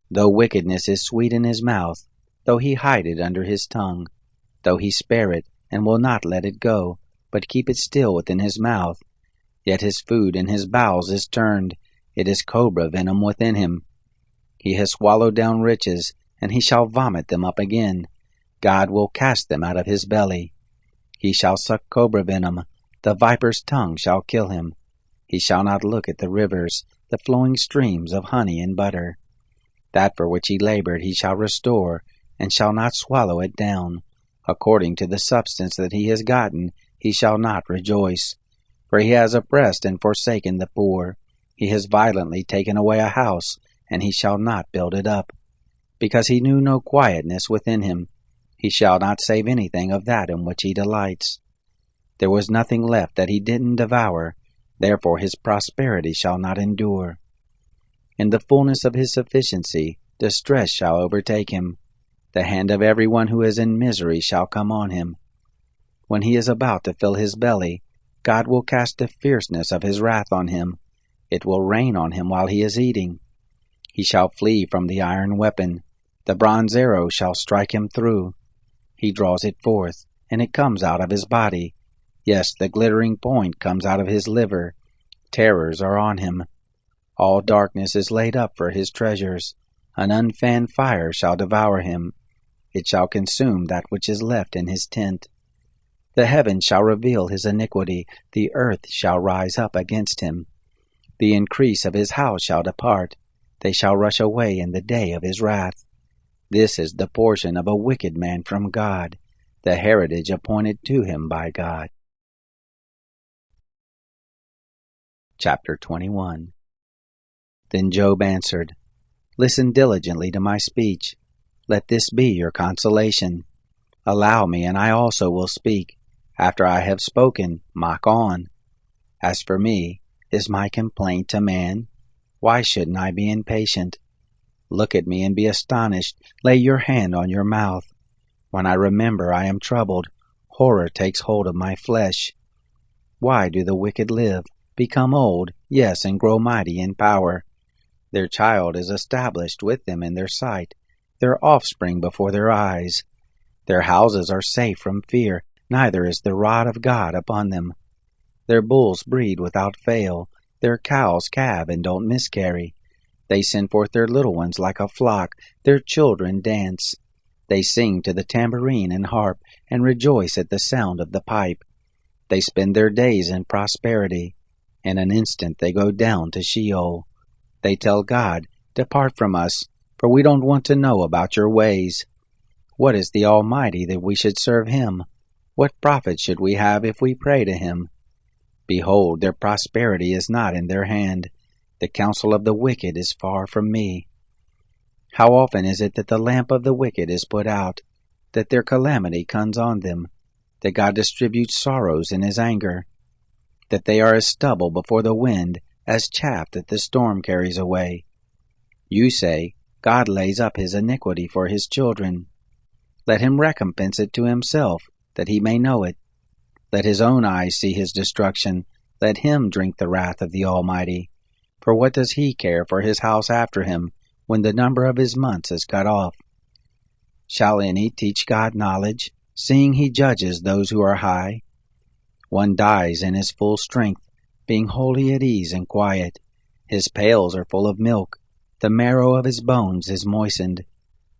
Though wickedness is sweet in his mouth, though he hide it under his tongue, though he spare it, and will not let it go, but keep it still within his mouth, yet his food in his bowels is turned, it is cobra venom within him. He has swallowed down riches, and he shall vomit them up again. God will cast them out of his belly. He shall suck cobra venom, the viper's tongue shall kill him. He shall not look at the rivers, the flowing streams of honey and butter. That for which he labored he shall restore, and shall not swallow it down. According to the substance that he has gotten, he shall not rejoice. For he has oppressed and forsaken the poor. He has violently taken away a house, and he shall not build it up. Because he knew no quietness within him, he shall not save anything of that in which he delights. There was nothing left that he didn't devour, therefore his prosperity shall not endure. In the fullness of his sufficiency, distress shall overtake him. The hand of everyone who is in misery shall come on him. When he is about to fill his belly, God will cast the fierceness of his wrath on him. It will rain on him while he is eating. He shall flee from the iron weapon. The bronze arrow shall strike him through. He draws it forth, and it comes out of his body. Yes, the glittering point comes out of his liver. Terrors are on him. All darkness is laid up for his treasures. An unfanned fire shall devour him. It shall consume that which is left in his tent. The heavens shall reveal his iniquity. The earth shall rise up against him. The increase of his house shall depart. They shall rush away in the day of his wrath. This is the portion of a wicked man from God, the heritage appointed to him by God. Chapter 21. Then Job answered, Listen diligently to my speech. Let this be your consolation. Allow me, and I also will speak. After I have spoken, mock on. As for me, is my complaint to man? Why shouldn't I be impatient? Look at me and be astonished. Lay your hand on your mouth. When I remember I am troubled, horror takes hold of my flesh. Why do the wicked live, become old, yes, and grow mighty in power? Their child is established with them in their sight, their offspring before their eyes. Their houses are safe from fear, neither is the rod of God upon them. Their bulls breed without fail, their cows calve and don't miscarry. They send forth their little ones like a flock, their children dance. They sing to the tambourine and harp, and rejoice at the sound of the pipe. They spend their days in prosperity. In an instant they go down to Sheol. They tell God, Depart from us, for we don't want to know about your ways. What is the Almighty that we should serve him? What profit should we have if we pray to him? Behold, their prosperity is not in their hand. The counsel of the wicked is far from me. How often is it that the lamp of the wicked is put out, that their calamity comes on them, that God distributes sorrows in his anger, that they are as stubble before the wind, as chaff that the storm carries away? You say, God lays up his iniquity for his children. Let him recompense it to himself, that he may know it. Let his own eyes see his destruction. Let him drink the wrath of the Almighty. For what does he care for his house after him, when the number of his months is cut off? Shall any teach God knowledge, seeing he judges those who are high? One dies in his full strength, being wholly at ease and quiet. His pails are full of milk. The marrow of his bones is moistened.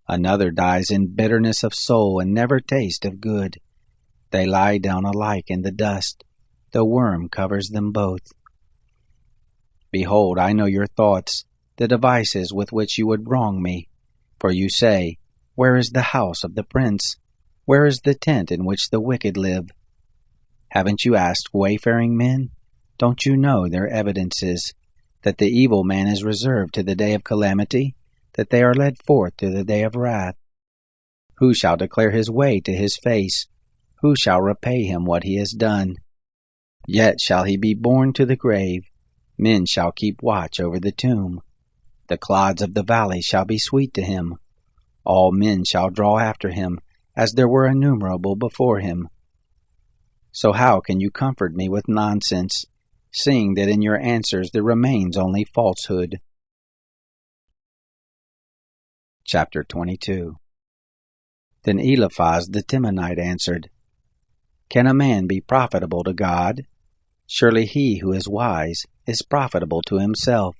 Another dies in bitterness of soul and never taste of good. They lie down alike in the dust. The worm covers them both. Behold, I know your thoughts, the devices with which you would wrong me. For you say, Where is the house of the prince? Where is the tent in which the wicked live? Haven't you asked wayfaring men? Don't you know their evidences, that the evil man is reserved to the day of calamity, that they are led forth to the day of wrath? Who shall declare his way to his face? Who shall repay him what he has done? Yet shall he be borne to the grave. Men shall keep watch over the tomb. The clods of the valley shall be sweet to him. All men shall draw after him, as there were innumerable before him. So how can you comfort me with nonsense, seeing that in your answers there remains only falsehood? Chapter 22. Then Eliphaz the Temanite answered, Can a man be profitable to God? Surely he who is wise is profitable to himself.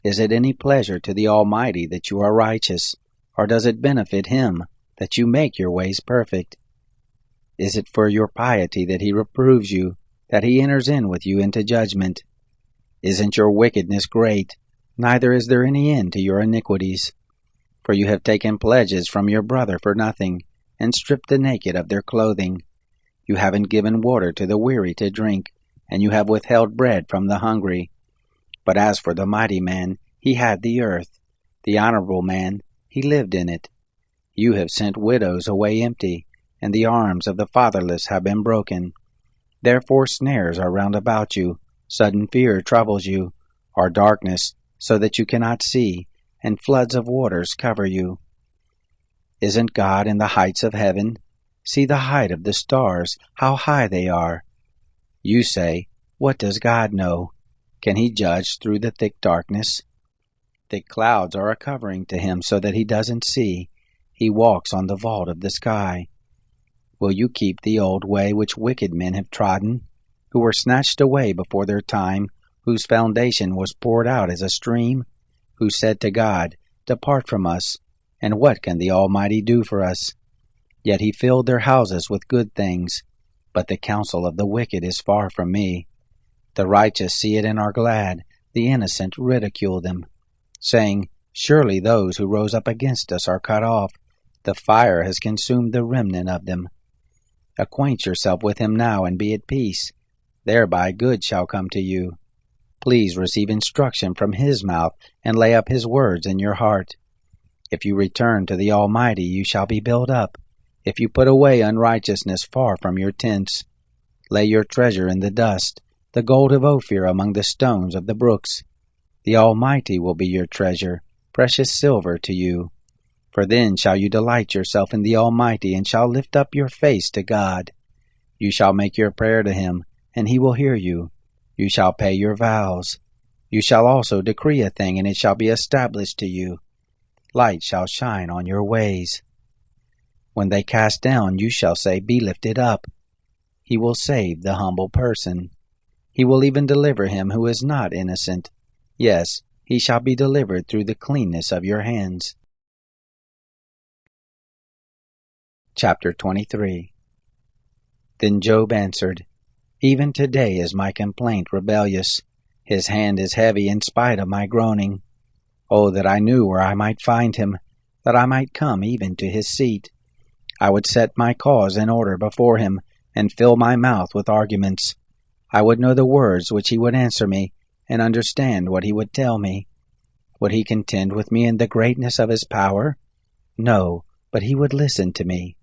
Is it any pleasure to the Almighty that you are righteous, or does it benefit him that you make your ways perfect? Is it for your piety that he reproves you, that he enters in with you into judgment? Isn't your wickedness great? Neither is there any end to your iniquities. For you have taken pledges from your brother for nothing, and stripped the naked of their clothing. You haven't given water to the weary to drink, and you have withheld bread from the hungry. But as for the mighty man, he had the earth. The honorable man, he lived in it. You have sent widows away empty, and the arms of the fatherless have been broken. Therefore snares are round about you, sudden fear troubles you, or darkness, so that you cannot see, and floods of waters cover you. Isn't God in the heights of heaven? See the height of the stars, how high they are. You say, What does God know? Can he judge through the thick darkness? Thick clouds are a covering to him so that he doesn't see. He walks on the vault of the sky. Will you keep the old way which wicked men have trodden, who were snatched away before their time, whose foundation was poured out as a stream, who said to God, Depart from us, and what can the Almighty do for us? Yet he filled their houses with good things, but the counsel of the wicked is far from me. The righteous see it and are glad, the innocent ridicule them, saying, Surely those who rose up against us are cut off. The fire has consumed the remnant of them. Acquaint yourself with him now and be at peace. Thereby good shall come to you. Please receive instruction from his mouth, and lay up his words in your heart. If you return to the Almighty, you shall be built up. If you put away unrighteousness far from your tents, lay your treasure in the dust, the gold of Ophir among the stones of the brooks. The Almighty will be your treasure, precious silver to you. For then shall you delight yourself in the Almighty, and shall lift up your face to God. You shall make your prayer to him, and he will hear you. You shall pay your vows. You shall also decree a thing, and it shall be established to you. Light shall shine on your ways. When they cast down, you shall say, Be lifted up. He will save the humble person. He will even deliver him who is not innocent. Yes, he shall be delivered through the cleanness of your hands. Chapter 23. Then Job answered, Even today is my complaint rebellious. His hand is heavy in spite of my groaning. Oh, that I knew where I might find him, that I might come even to his seat. I would set my cause in order before him, and fill my mouth with arguments. I would know the words which he would answer me, and understand what he would tell me. Would he contend with me in the greatness of his power? No, but he would listen to me.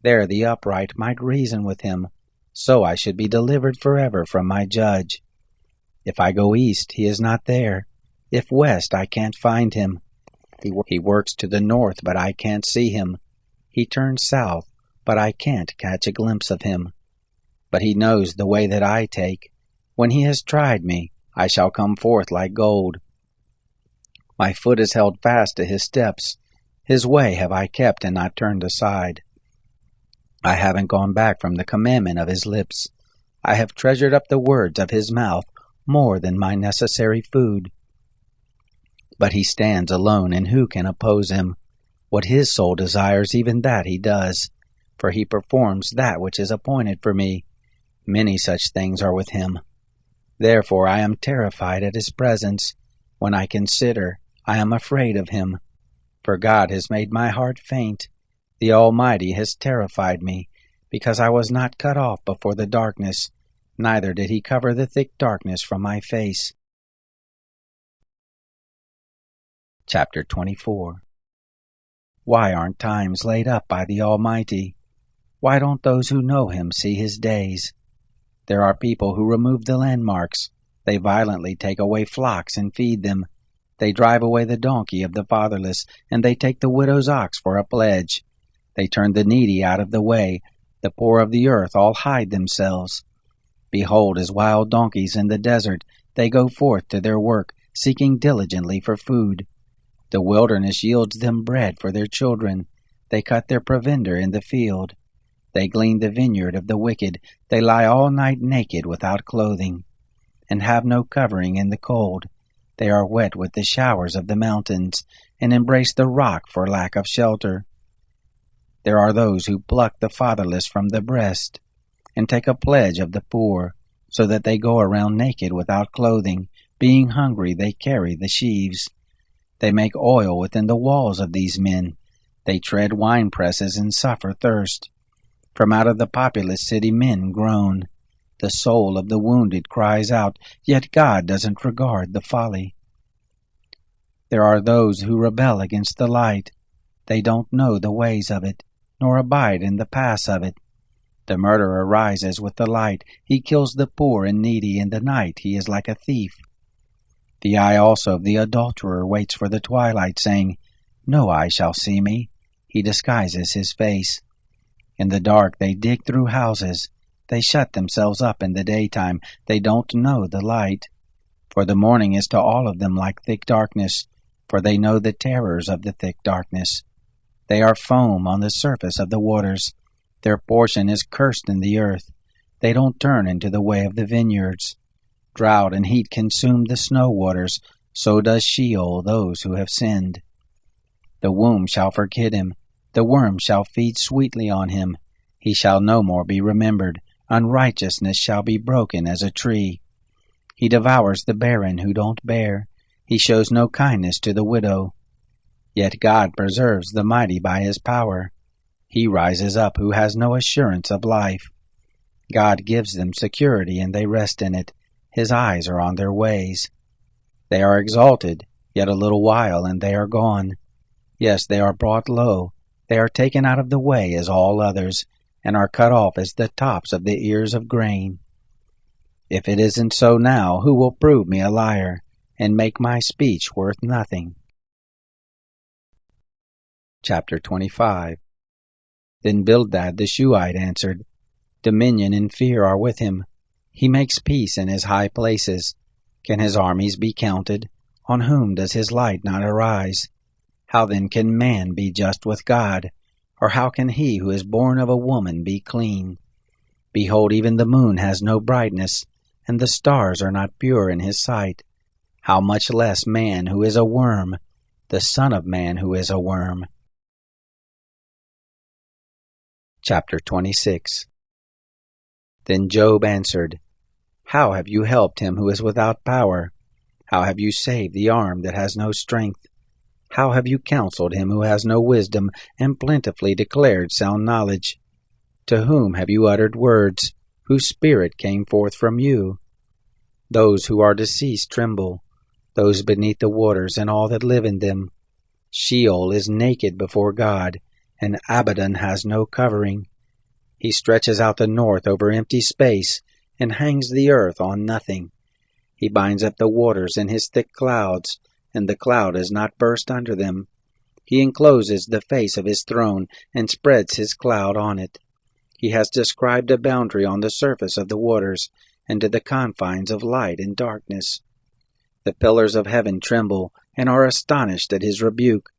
There the upright might reason with him, so I should be delivered forever from my judge. If I go east, he is not there. If west, I can't find him. He works to the north, but I can't see him. He turns south, but I can't catch a glimpse of him. But he knows the way that I take. When he has tried me, I shall come forth like gold. My foot is held fast to his steps. His way have I kept and not turned aside. I haven't gone back from the commandment of his lips. I have treasured up the words of his mouth more than my necessary food. But he stands alone, and who can oppose him? What his soul desires, even that he does, for he performs that which is appointed for me. Many such things are with him. Therefore I am terrified at his presence. When I consider, I am afraid of him. For God has made my heart faint. The Almighty has terrified me, because I was not cut off before the darkness, neither did he cover the thick darkness from my face. Chapter 24. Why aren't times laid up by the Almighty? Why don't those who know him see his days? There are people who remove the landmarks. They violently take away flocks and feed them. They drive away the donkey of the fatherless, and they take the widow's ox for a pledge. They turn the needy out of the way. The poor of the earth all hide themselves. Behold, as wild donkeys in the desert, they go forth to their work, seeking diligently for food. The wilderness yields them bread for their children. They cut their provender in the field. They glean the vineyard of the wicked. They lie all night naked without clothing, and have no covering in the cold. They are wet with the showers of the mountains, and embrace the rock for lack of shelter. There are those who pluck the fatherless from the breast, and take a pledge of the poor, so that they go around naked without clothing. Being hungry, they carry the sheaves. They make oil within the walls of these men. They tread wine presses and suffer thirst. From out of the populous city men groan. The soul of the wounded cries out, yet God doesn't regard the folly. There are those who rebel against the light. They don't know the ways of it, nor abide in the paths of it. The murderer rises with the light. He kills the poor and needy. In the night he is like a thief. The eye also of the adulterer waits for the twilight, saying, No eye shall see me. He disguises his face. In the dark they dig through houses. They shut themselves up in the daytime. They don't know the light. For the morning is to all of them like thick darkness, for they know the terrors of the thick darkness. They are foam on the surface of the waters. Their portion is cursed in the earth. They don't turn into the way of the vineyards. Drought and heat consume the snow waters, so does Sheol those who have sinned. The womb shall forget him. The worm shall feed sweetly on him. He shall no more be remembered. Unrighteousness shall be broken as a tree. He devours the barren who don't bear. He shows no kindness to the widow. Yet God preserves the mighty by his power. He rises up who has no assurance of life. God gives them security, and they rest in it. his eyes are on their ways. They are exalted, yet a little while, and they are gone. Yes, they are brought low, they are taken out of the way as all others, and are cut off as the tops of the ears of grain. If it isn't so now, who will prove me a liar, and make my speech worth nothing? Chapter 25. Then Bildad the Shuhite answered, Dominion and fear are with him. He makes peace in his high places. Can his armies be counted? On whom does his light not arise? How then can man be just with God? Or how can he who is born of a woman be clean? Behold, even the moon has no brightness, and the stars are not pure in his sight. How much less man who is a worm, the son of man who is a worm. Chapter 26. Then Job answered, How have you helped him who is without power? How have you saved the arm that has no strength? How have you counseled him who has no wisdom, and plentifully declared sound knowledge? To whom have you uttered words, whose spirit came forth from you? Those who are deceased tremble, those beneath the waters and all that live in them. Sheol is naked before God, and Abaddon has no covering. He stretches out the north over empty space, and hangs the earth on nothing. He binds up the waters in his thick clouds, and the cloud is not burst under them. He encloses the face of his throne, and spreads his cloud on it. He has described a boundary on the surface of the waters, and to the confines of light and darkness. The pillars of heaven tremble, and are astonished at his rebuke.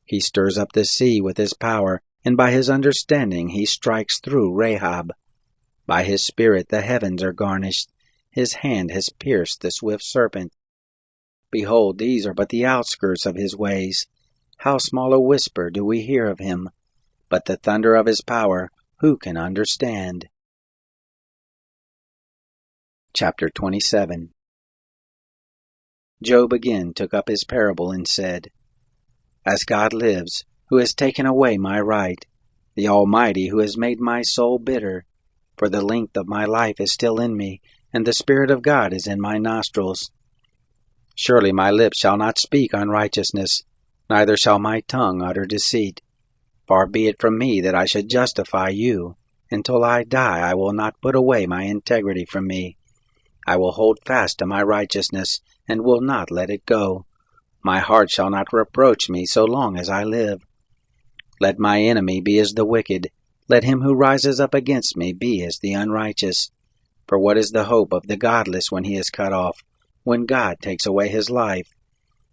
He stirs up the sea with his power, and by his understanding he strikes through Rahab. By his spirit the heavens are garnished. His hand has pierced the swift serpent. Behold, these are but the outskirts of his ways. How small a whisper do we hear of him! But the thunder of his power, who can understand? Chapter 27. Job again took up his parable and said, As God lives, who has taken away my right, the Almighty who has made my soul bitter, for the length of my life is still in me, and the Spirit of God is in my nostrils. Surely my lips shall not speak unrighteousness, neither shall my tongue utter deceit. Far be it from me that I should justify you. Until I die I will not put away my integrity from me. I will hold fast to my righteousness, and will not let it go. My heart shall not reproach me so long as I live. Let my enemy be as the wicked. Let him who rises up against me be as the unrighteous. For what is the hope of the godless when he is cut off, when God takes away his life?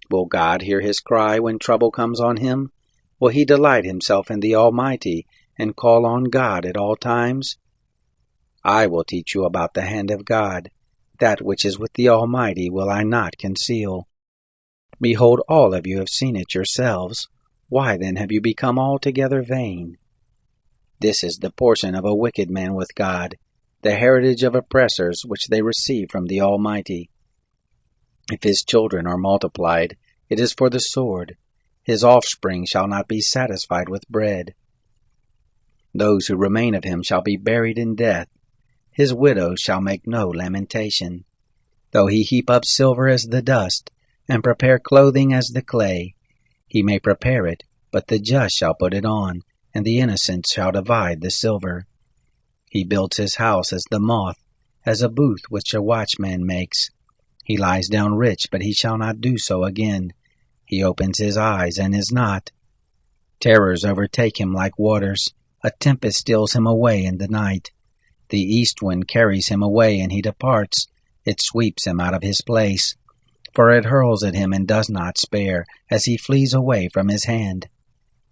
Will God hear his cry when trouble comes on him? Will he delight himself in the Almighty, and call on God at all times? I will teach you about the hand of God. That which is with the Almighty will I not conceal. Behold, all of you have seen it yourselves. Why then have you become altogether vain? This is the portion of a wicked man with God, the heritage of oppressors which they receive from the Almighty. If his children are multiplied, it is for the sword. His offspring shall not be satisfied with bread. Those who remain of him shall be buried in death. His widows shall make no lamentation. Though he heap up silver as the dust, and prepare clothing as the clay, he may prepare it, but the just shall put it on, and the innocent shall divide the silver. He builds his house as the moth, as a booth which a watchman makes. He lies down rich, but he shall not do so again. He opens his eyes, and is not. Terrors overtake him like waters. A tempest steals him away in the night. The east wind carries him away, and he departs. It sweeps him out of his place. For it hurls at him and does not spare, as he flees away from his hand.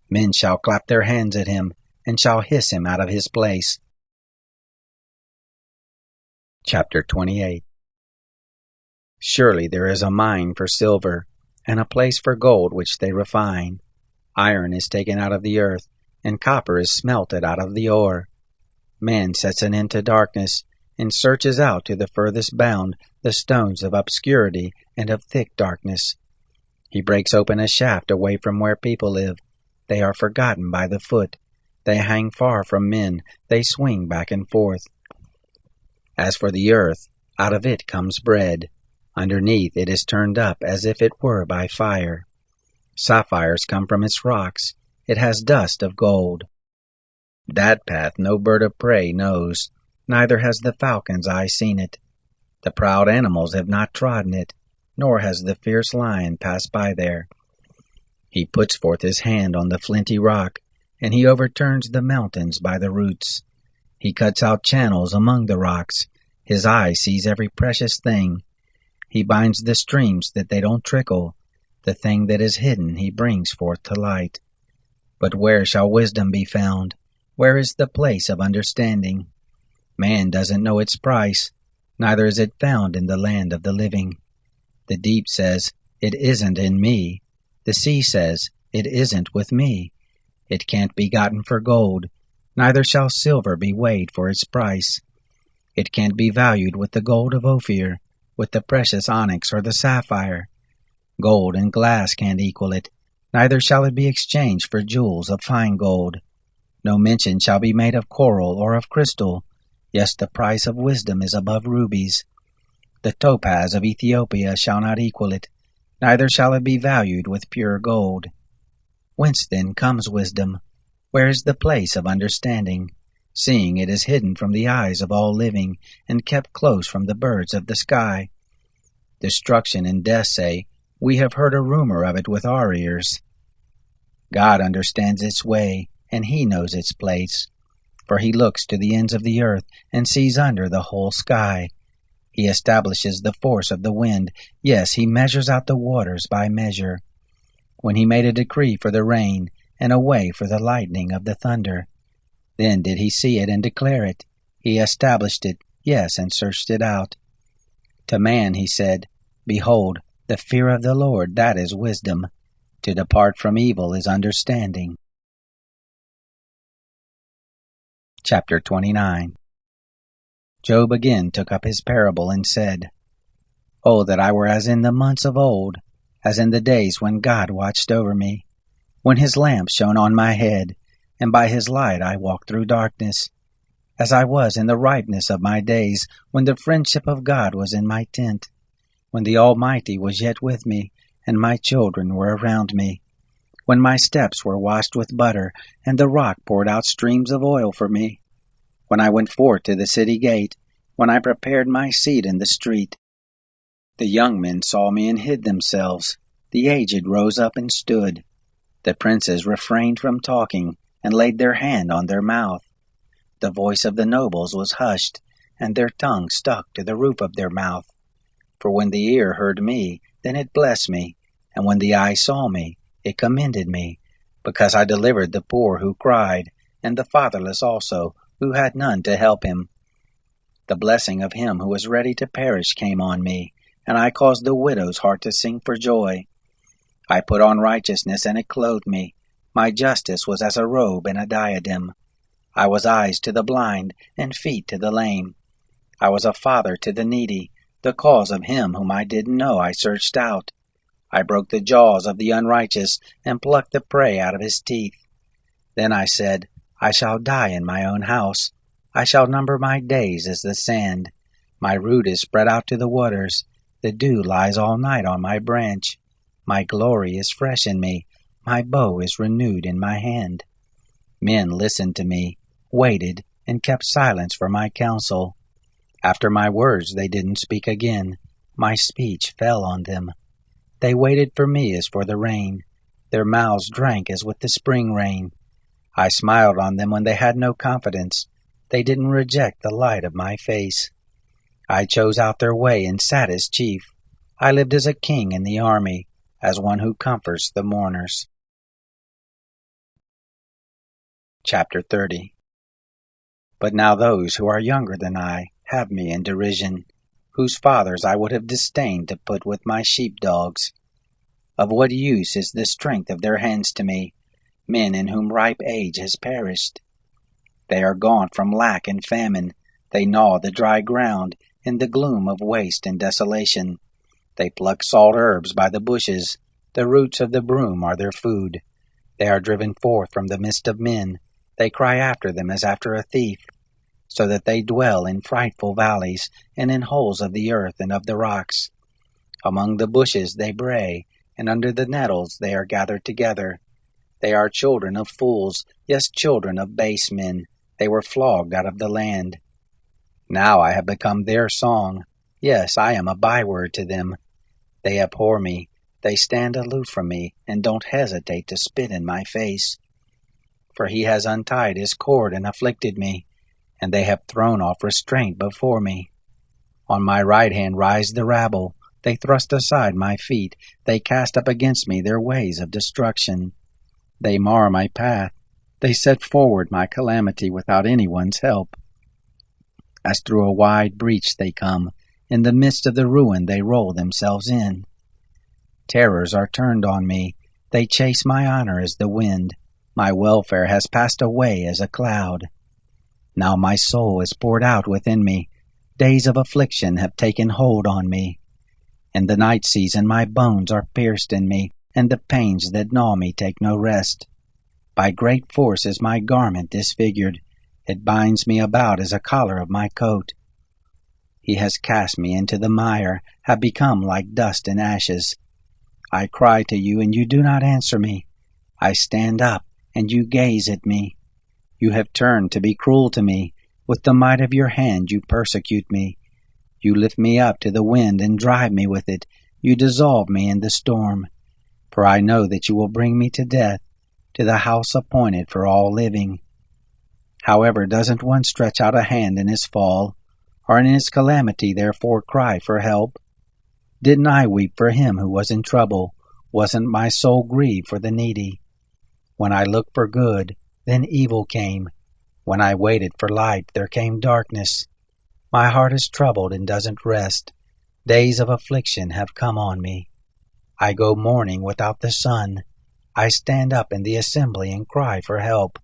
Men shall clap their hands at him, and shall hiss him out of his place. Chapter 28. Surely there is a mine for silver, and a place for gold which they refine. Iron is taken out of the earth, and copper is smelted out of the ore. Man sets an end to darkness, and searches out to the furthest bound the stones of obscurity and of thick darkness. He breaks open a shaft away from where people live. They are forgotten by the foot. They hang far from men. They swing back and forth. As for the earth, Out of it comes bread. Underneath it is turned up as if it were by fire. Sapphires come from its rocks. It has dust of gold. That path no bird of prey knows, neither has the falcon's eye seen it. The proud animals have not trodden it, nor has the fierce lion passed by there. He puts forth his hand on the flinty rock, and he overturns the mountains by the roots. He cuts out channels among the rocks. His eye sees every precious thing. He binds the streams that they don't trickle. The thing that is hidden he brings forth to light. But where shall wisdom be found? Where is the place of understanding? Man doesn't know its price, neither is it found in the land of the living. The deep says, "It isn't in me." The sea says, "It isn't with me." It can't be gotten for gold, neither shall silver be weighed for its price. It can't be valued with the gold of Ophir, with the precious onyx or the sapphire. Gold and glass can't equal it, neither shall it be exchanged for jewels of fine gold. No mention shall be made of coral or of crystal. Yes, the price of wisdom is above rubies. The topaz of Ethiopia shall not equal it, neither shall it be valued with pure gold. Whence then comes wisdom? Where is the place of understanding? Seeing it is hidden from the eyes of all living, and kept close from the birds of the sky. Destruction and death say, "We have heard a rumor of it with our ears." God understands its way, and he knows its place. For he looks to the ends of the earth, and sees under the whole sky. He establishes the force of the wind. Yes, he measures out the waters by measure. When he made a decree for the rain, and a way for the lightning of the thunder, then did he see it and declare it. He established it, yes, and searched it out. To man he said, "Behold, the fear of the Lord, that is wisdom. To depart from evil is understanding." Chapter 29. Job again took up his parable and said, "Oh, that I were as in the months of old, as in the days when God watched over me, when his lamp shone on my head, and by his light I walked through darkness, as I was in the ripeness of my days, when the friendship of God was in my tent, when the Almighty was yet with me, and my children were around me, when my steps were washed with butter, and the rock poured out streams of oil for me, when I went forth to the city gate, when I prepared my seat in the street. The young men saw me and hid themselves. The aged rose up and stood. The princes refrained from talking, and laid their hand on their mouth. The voice of the nobles was hushed, and their tongue stuck to the roof of their mouth. For when the ear heard me, then it blessed me, and when the eye saw me, it commended me, because I delivered the poor who cried, and the fatherless also, who had none to help him. The blessing of him who was ready to perish came on me, and I caused the widow's heart to sing for joy. I put on righteousness, and it clothed me. My justice was as a robe and a diadem. I was eyes to the blind, and feet to the lame. I was a father to the needy. The cause of him whom I didn't know I searched out. I broke the jaws of the unrighteous, and plucked the prey out of his teeth. Then I said, I shall die in my own house. I shall number my days as the sand. My root is spread out to the waters. The dew lies all night on my branch. My glory is fresh in me. My bow is renewed in my hand. Men listened to me, waited, and kept silence for my counsel. After my words they didn't speak again. My speech fell on them. They waited for me as for the rain. Their mouths drank as with the spring rain. I smiled on them when they had no confidence. They didn't reject the light of my face. I chose out their way and sat as chief. I lived as a king in the army, as one who comforts the mourners. Chapter 30. But now those who are younger than I have me in derision, whose fathers I would have disdained to put with my sheepdogs. Of what use is the strength of their hands to me, men in whom ripe age has perished? They are gaunt from lack and famine. They gnaw the dry ground in the gloom of waste and desolation. They pluck salt herbs by the bushes. The roots of the broom are their food. They are driven forth from the midst of men. They cry after them as after a thief. so that they dwell in frightful valleys, and in holes of the earth and of the rocks. Among the bushes they bray, and under the nettles they are gathered together. They are children of fools, yes, children of base men. They were flogged out of the land. Now I have become their song. Yes, I am a byword to them. They abhor me. They stand aloof from me, and don't hesitate to spit in my face. For he has untied his cord and afflicted me, and they have thrown off restraint before me. On my right hand rise the rabble. They thrust aside my feet. They cast up against me their ways of destruction. They mar my path. They set forward my calamity without anyone's help. As through a wide breach they come. In the midst of the ruin they roll themselves in. Terrors are turned on me. They chase my honor as the wind. My welfare has passed away as a cloud. Now my soul is poured out within me. Days of affliction have taken hold on me. In the night season my bones are pierced in me, and the pains that gnaw me take no rest. By great force is my garment disfigured. It binds me about as a collar of my coat. He has cast me into the mire, have become like dust and ashes. I cry to you, and you do not answer me. I stand up, and you gaze at me. You have turned to be cruel to me. With the might of your hand you persecute me. You lift me up to the wind and drive me with it. You dissolve me in the storm. For I know that you will bring me to death, to the house appointed for all living. However, doesn't one stretch out a hand in his fall, or in his calamity therefore cry for help? Didn't I weep for him who was in trouble? Wasn't my soul grieved for the needy? When I looked for good, then evil came. When I waited for light, there came darkness. My heart is troubled and doesn't rest. Days of affliction have come on me. I go mourning without the sun. I stand up in the assembly and cry for help.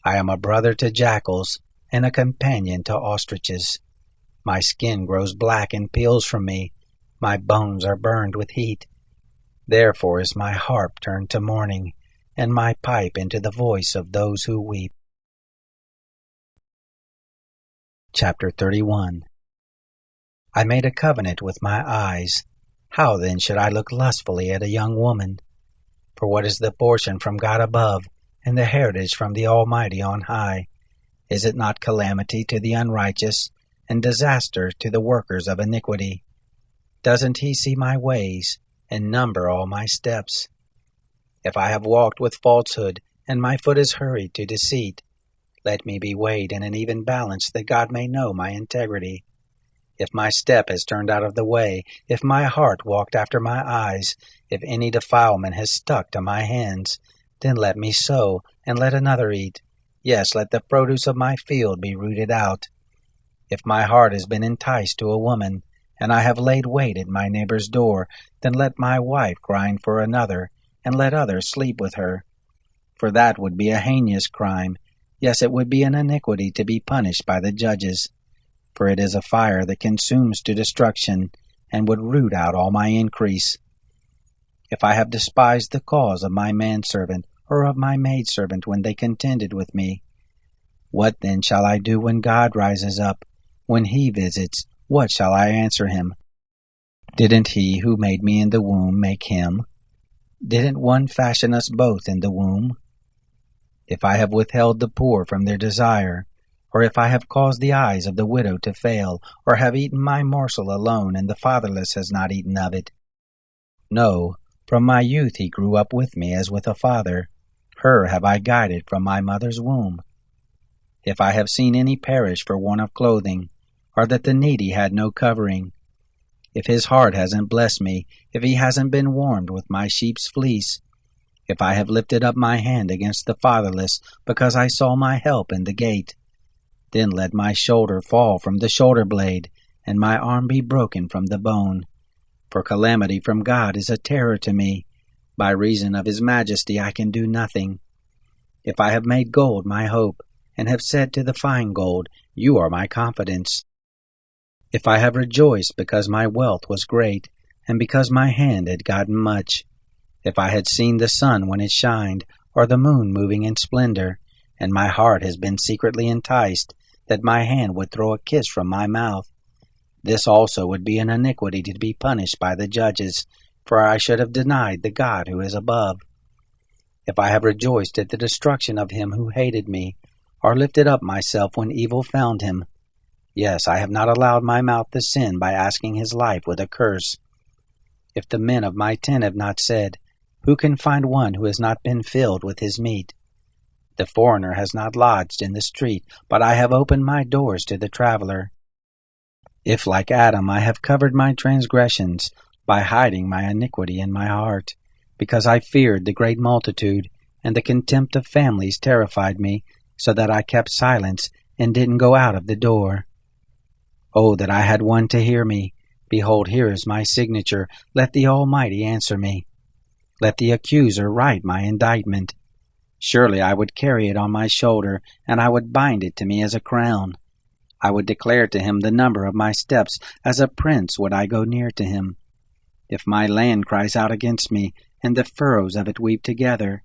I am a brother to jackals and a companion to ostriches. My skin grows black and peels from me. My bones are burned with heat. Therefore is my harp turned to mourning, and my pipe into the voice of those who weep. Chapter 31. I made a covenant with my eyes. How then should I look lustfully at a young woman? For what is the portion from God above, and the heritage from the Almighty on high? Is it not calamity to the unrighteous, and disaster to the workers of iniquity? Doesn't he see my ways, and number all my steps? If I have walked with falsehood, and my foot is hurried to deceit, let me be weighed in an even balance, that God may know my integrity. If my step has turned out of the way, if my heart walked after my eyes, if any defilement has stuck to my hands, then let me sow, and let another eat. Yes, let the produce of my field be rooted out. If my heart has been enticed to a woman, and I have laid wait at my neighbor's door, then let my wife grind for another, and let others sleep with her. For that would be a heinous crime. Yes, it would be an iniquity to be punished by the judges. For it is a fire that consumes to destruction, and would root out all my increase. If I have despised the cause of my manservant, or of my maidservant when they contended with me, what then shall I do when God rises up? When he visits, what shall I answer him? Didn't he who made me in the womb make him? Didn't one fashion us both in the womb? If I have withheld the poor from their desire, or if I have caused the eyes of the widow to fail, or have eaten my morsel alone, and the fatherless has not eaten of it. No, from my youth he grew up with me as with a father. Her have I guided from my mother's womb. If I have seen any perish for want of clothing, or that the needy had no covering, if his heart hasn't blessed me, if he hasn't been warmed with my sheep's fleece, if I have lifted up my hand against the fatherless, because I saw my help in the gate, then let my shoulder fall from the shoulder blade, and my arm be broken from the bone. For calamity from God is a terror to me. By reason of his majesty I can do nothing. If I have made gold my hope, and have said to the fine gold, you are my confidence. If I have rejoiced because my wealth was great, and because my hand had gotten much, if I had seen the sun when it shined, or the moon moving in splendor, and my heart has been secretly enticed, that my hand would throw a kiss from my mouth. This also would be an iniquity to be punished by the judges, for I should have denied the God who is above. If I have rejoiced at the destruction of him who hated me, or lifted up myself when evil found him, yes, I have not allowed my mouth to sin by asking his life with a curse. If the men of my tent have not said, who can find one who has not been filled with his meat? The foreigner has not lodged in the street, but I have opened my doors to the traveler. If, like Adam, I have covered my transgressions by hiding my iniquity in my heart, because I feared the great multitude, and the contempt of families terrified me, so that I kept silence and didn't go out of the door. Oh, that I had one to hear me! Behold, here is my signature. Let the Almighty answer me. Let the accuser write my indictment. Surely I would carry it on my shoulder, and I would bind it to me as a crown. I would declare to him the number of my steps. As a prince would I go near to him. If my land cries out against me, and the furrows of it weep together,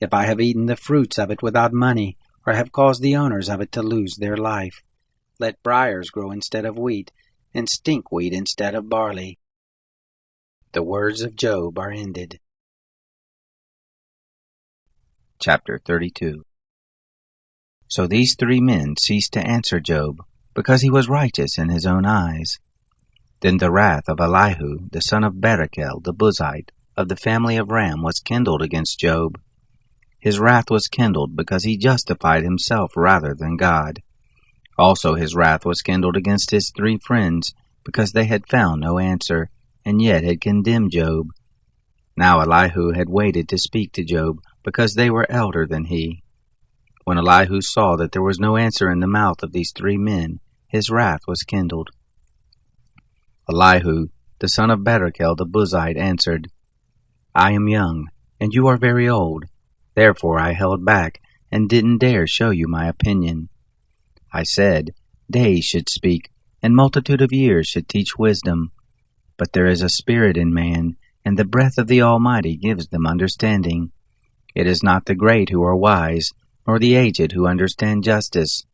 if I have eaten the fruits of it without money, or have caused the owners of it to lose their life, let briars grow instead of wheat, and stinkweed instead of barley. The words of Job are ended. Chapter 32. So these 3 men ceased to answer Job, because he was righteous in his own eyes. Then the wrath of Elihu, the son of Barachel, the Buzite, of the family of Ram, was kindled against Job. His wrath was kindled because he justified himself rather than God. Also his wrath was kindled against his 3 friends, because they had found no answer, and yet had condemned Job. Now Elihu had waited to speak to Job, because they were elder than he. When Elihu saw that there was no answer in the mouth of these 3 men, his wrath was kindled. Elihu, the son of Barachel the Buzite, answered, I am young, and you are very old. Therefore I held back, and didn't dare show you my opinion. I said, days should speak, and multitude of years should teach wisdom. But there is a spirit in man, and the breath of the Almighty gives them understanding. It is not the great who are wise, nor the aged who understand justice.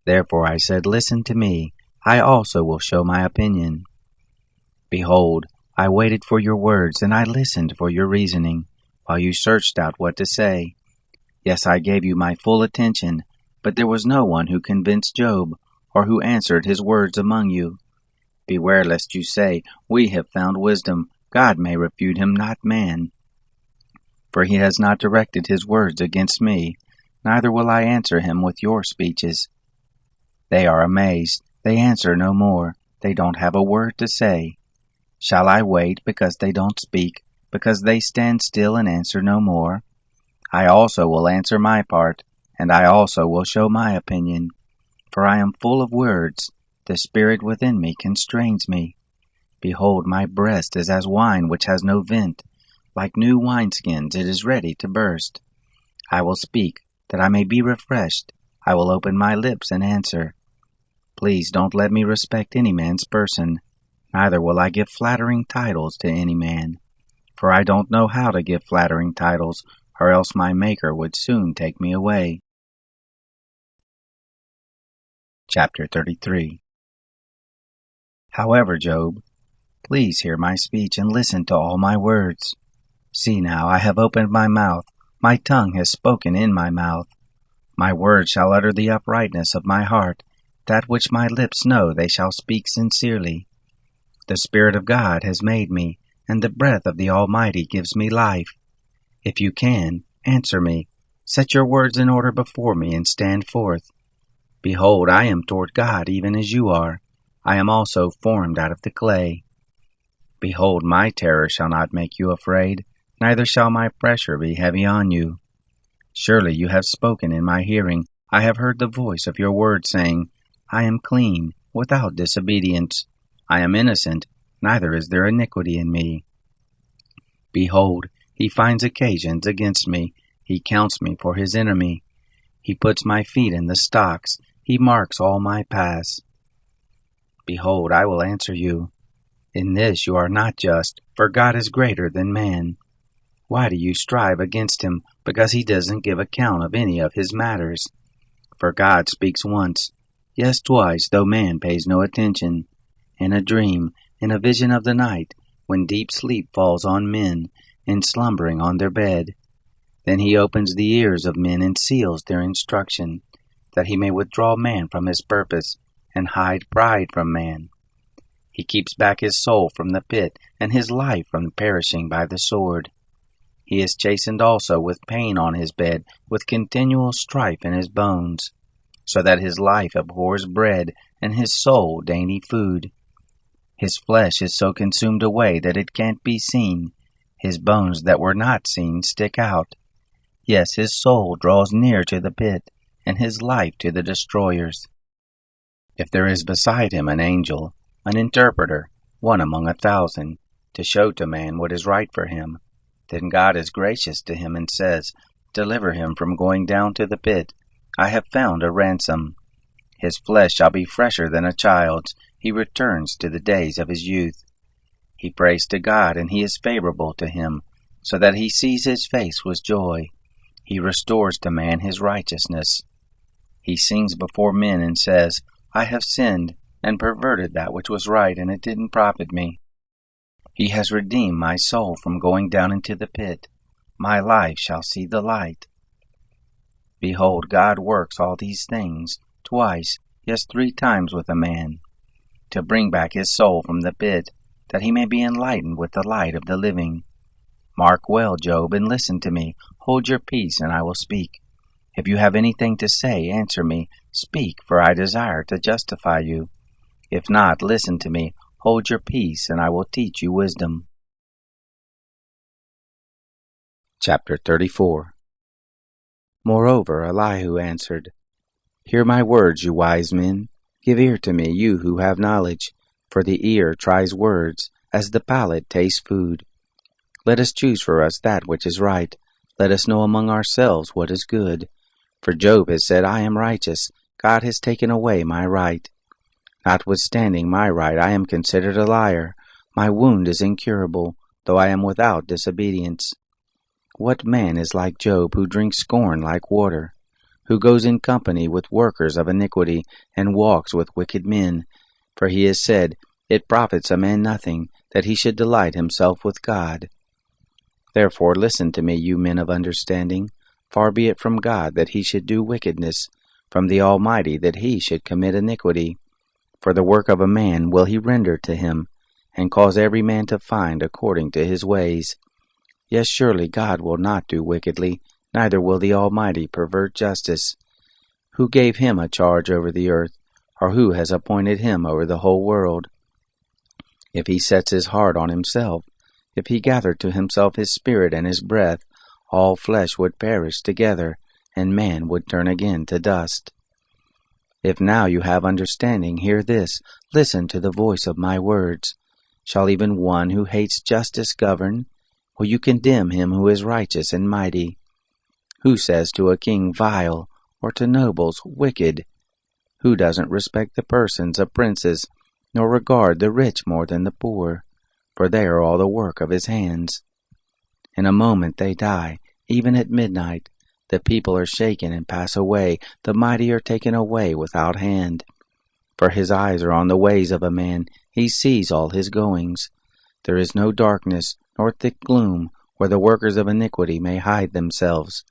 Therefore I said, listen to me, I also will show my opinion. Behold, I waited for your words, and I listened for your reasoning, while you searched out what to say. Yes, I gave you my full attention, but there was no one who convinced Job, or who answered his words among you. Beware lest you say, we have found wisdom, God may refute him, not man. For he has not directed his words against me, neither will I answer him with your speeches. They are amazed, they answer no more, they don't have a word to say. Shall I wait because they don't speak, because they stand still and answer no more? I also will answer my part, and I also will show my opinion. For I am full of words, the spirit within me constrains me. Behold, my breast is as wine which has no vent. Like new wineskins it is ready to burst. I will speak, that I may be refreshed. I will open my lips and answer. Please don't let me respect any man's person, neither will I give flattering titles to any man. For I don't know how to give flattering titles, or else my Maker would soon take me away. Chapter 33. However, Job, please hear my speech and listen to all my words. See now, I have opened my mouth, my tongue has spoken in my mouth. My words shall utter the uprightness of my heart, that which my lips know they shall speak sincerely. The Spirit of God has made me, and the breath of the Almighty gives me life. If you can, answer me. Set your words in order before me, and stand forth. Behold, I am toward God even as you are. I am also formed out of the clay. Behold, my terror shall not make you afraid, neither shall my pressure be heavy on you. Surely you have spoken in my hearing. I have heard the voice of your word, saying, I am clean, without disobedience. I am innocent, neither is there iniquity in me. Behold, he finds occasions against me. He counts me for his enemy. He puts my feet in the stocks. He marks all my paths. Behold, I will answer you. In this you are not just, for God is greater than man. Why do you strive against him, because he doesn't give account of any of his matters? For God speaks once, Yes, twice, though man pays no attention. In a dream, in a vision of the night, when deep sleep falls on men, in slumbering on their bed. Then he opens the ears of men and seals their instruction, that he may withdraw man from his purpose, and hide pride from man. He keeps back his soul from the pit, and his life from perishing by the sword. He is chastened also with pain on his bed, with continual strife in his bones, so that his life abhors bread, and his soul dainty food. His flesh is so consumed away that it can't be seen. His bones that were not seen stick out. Yes, his soul draws near to the pit, and his life to the destroyers. If there is beside him an angel, an interpreter, one among 1,000, to show to man what is right for him, then God is gracious to him and says, Deliver him from going down to the pit. I have found a ransom. His flesh shall be fresher than a child's. He returns to the days of his youth. He prays to God, and he is favorable to him, so that he sees his face with joy. He restores to man his righteousness. He sings before men and says, I have sinned and perverted that which was right, and it didn't profit me. He has redeemed my soul from going down into the pit. My life shall see the light. Behold, God works all these things, twice, yes, 3 times with a man, to bring back his soul from the pit, that he may be enlightened with the light of the living. Mark well, Job, and listen to me. Hold your peace, and I will speak. If you have anything to say, answer me. Speak, for I desire to justify you. If not, listen to me. Hold your peace, and I will teach you wisdom. Chapter 34. Moreover, Elihu answered, Hear my words, you wise men. Give ear to me, you who have knowledge, for the ear tries words, as the palate tastes food. Let us choose for us that which is right. Let us know among ourselves what is good. For Job has said, I am righteous. God has taken away my right. Notwithstanding my right, I am considered a liar. My wound is incurable, though I am without disobedience. What man is like Job, who drinks scorn like water, who goes in company with workers of iniquity, and walks with wicked men? For he has said, It profits a man nothing, that he should delight himself with God. Therefore listen to me, you men of understanding. Far be it from God that he should do wickedness, from the Almighty that he should commit iniquity. For the work of a man will he render to him, and cause every man to find according to his ways. Yes, surely God will not do wickedly, neither will the Almighty pervert justice. Who gave him a charge over the earth, or who has appointed him over the whole world? If he sets his heart on himself, if he gather to himself his spirit and his breath, all flesh would perish together, and man would turn again to dust. If now you have understanding, hear this, listen to the voice of my words. Shall even one who hates justice govern? Will you condemn him who is righteous and mighty? Who says to a king, vile, or to nobles, wicked? Who doesn't respect the persons of princes, nor regard the rich more than the poor? For they are all the work of his hands. In a moment they die, even at midnight. The people are shaken and pass away. The mighty are taken away without hand. For his eyes are on the ways of a man. He sees all his goings. There is no darkness, nor thick gloom, where the workers of iniquity may hide themselves.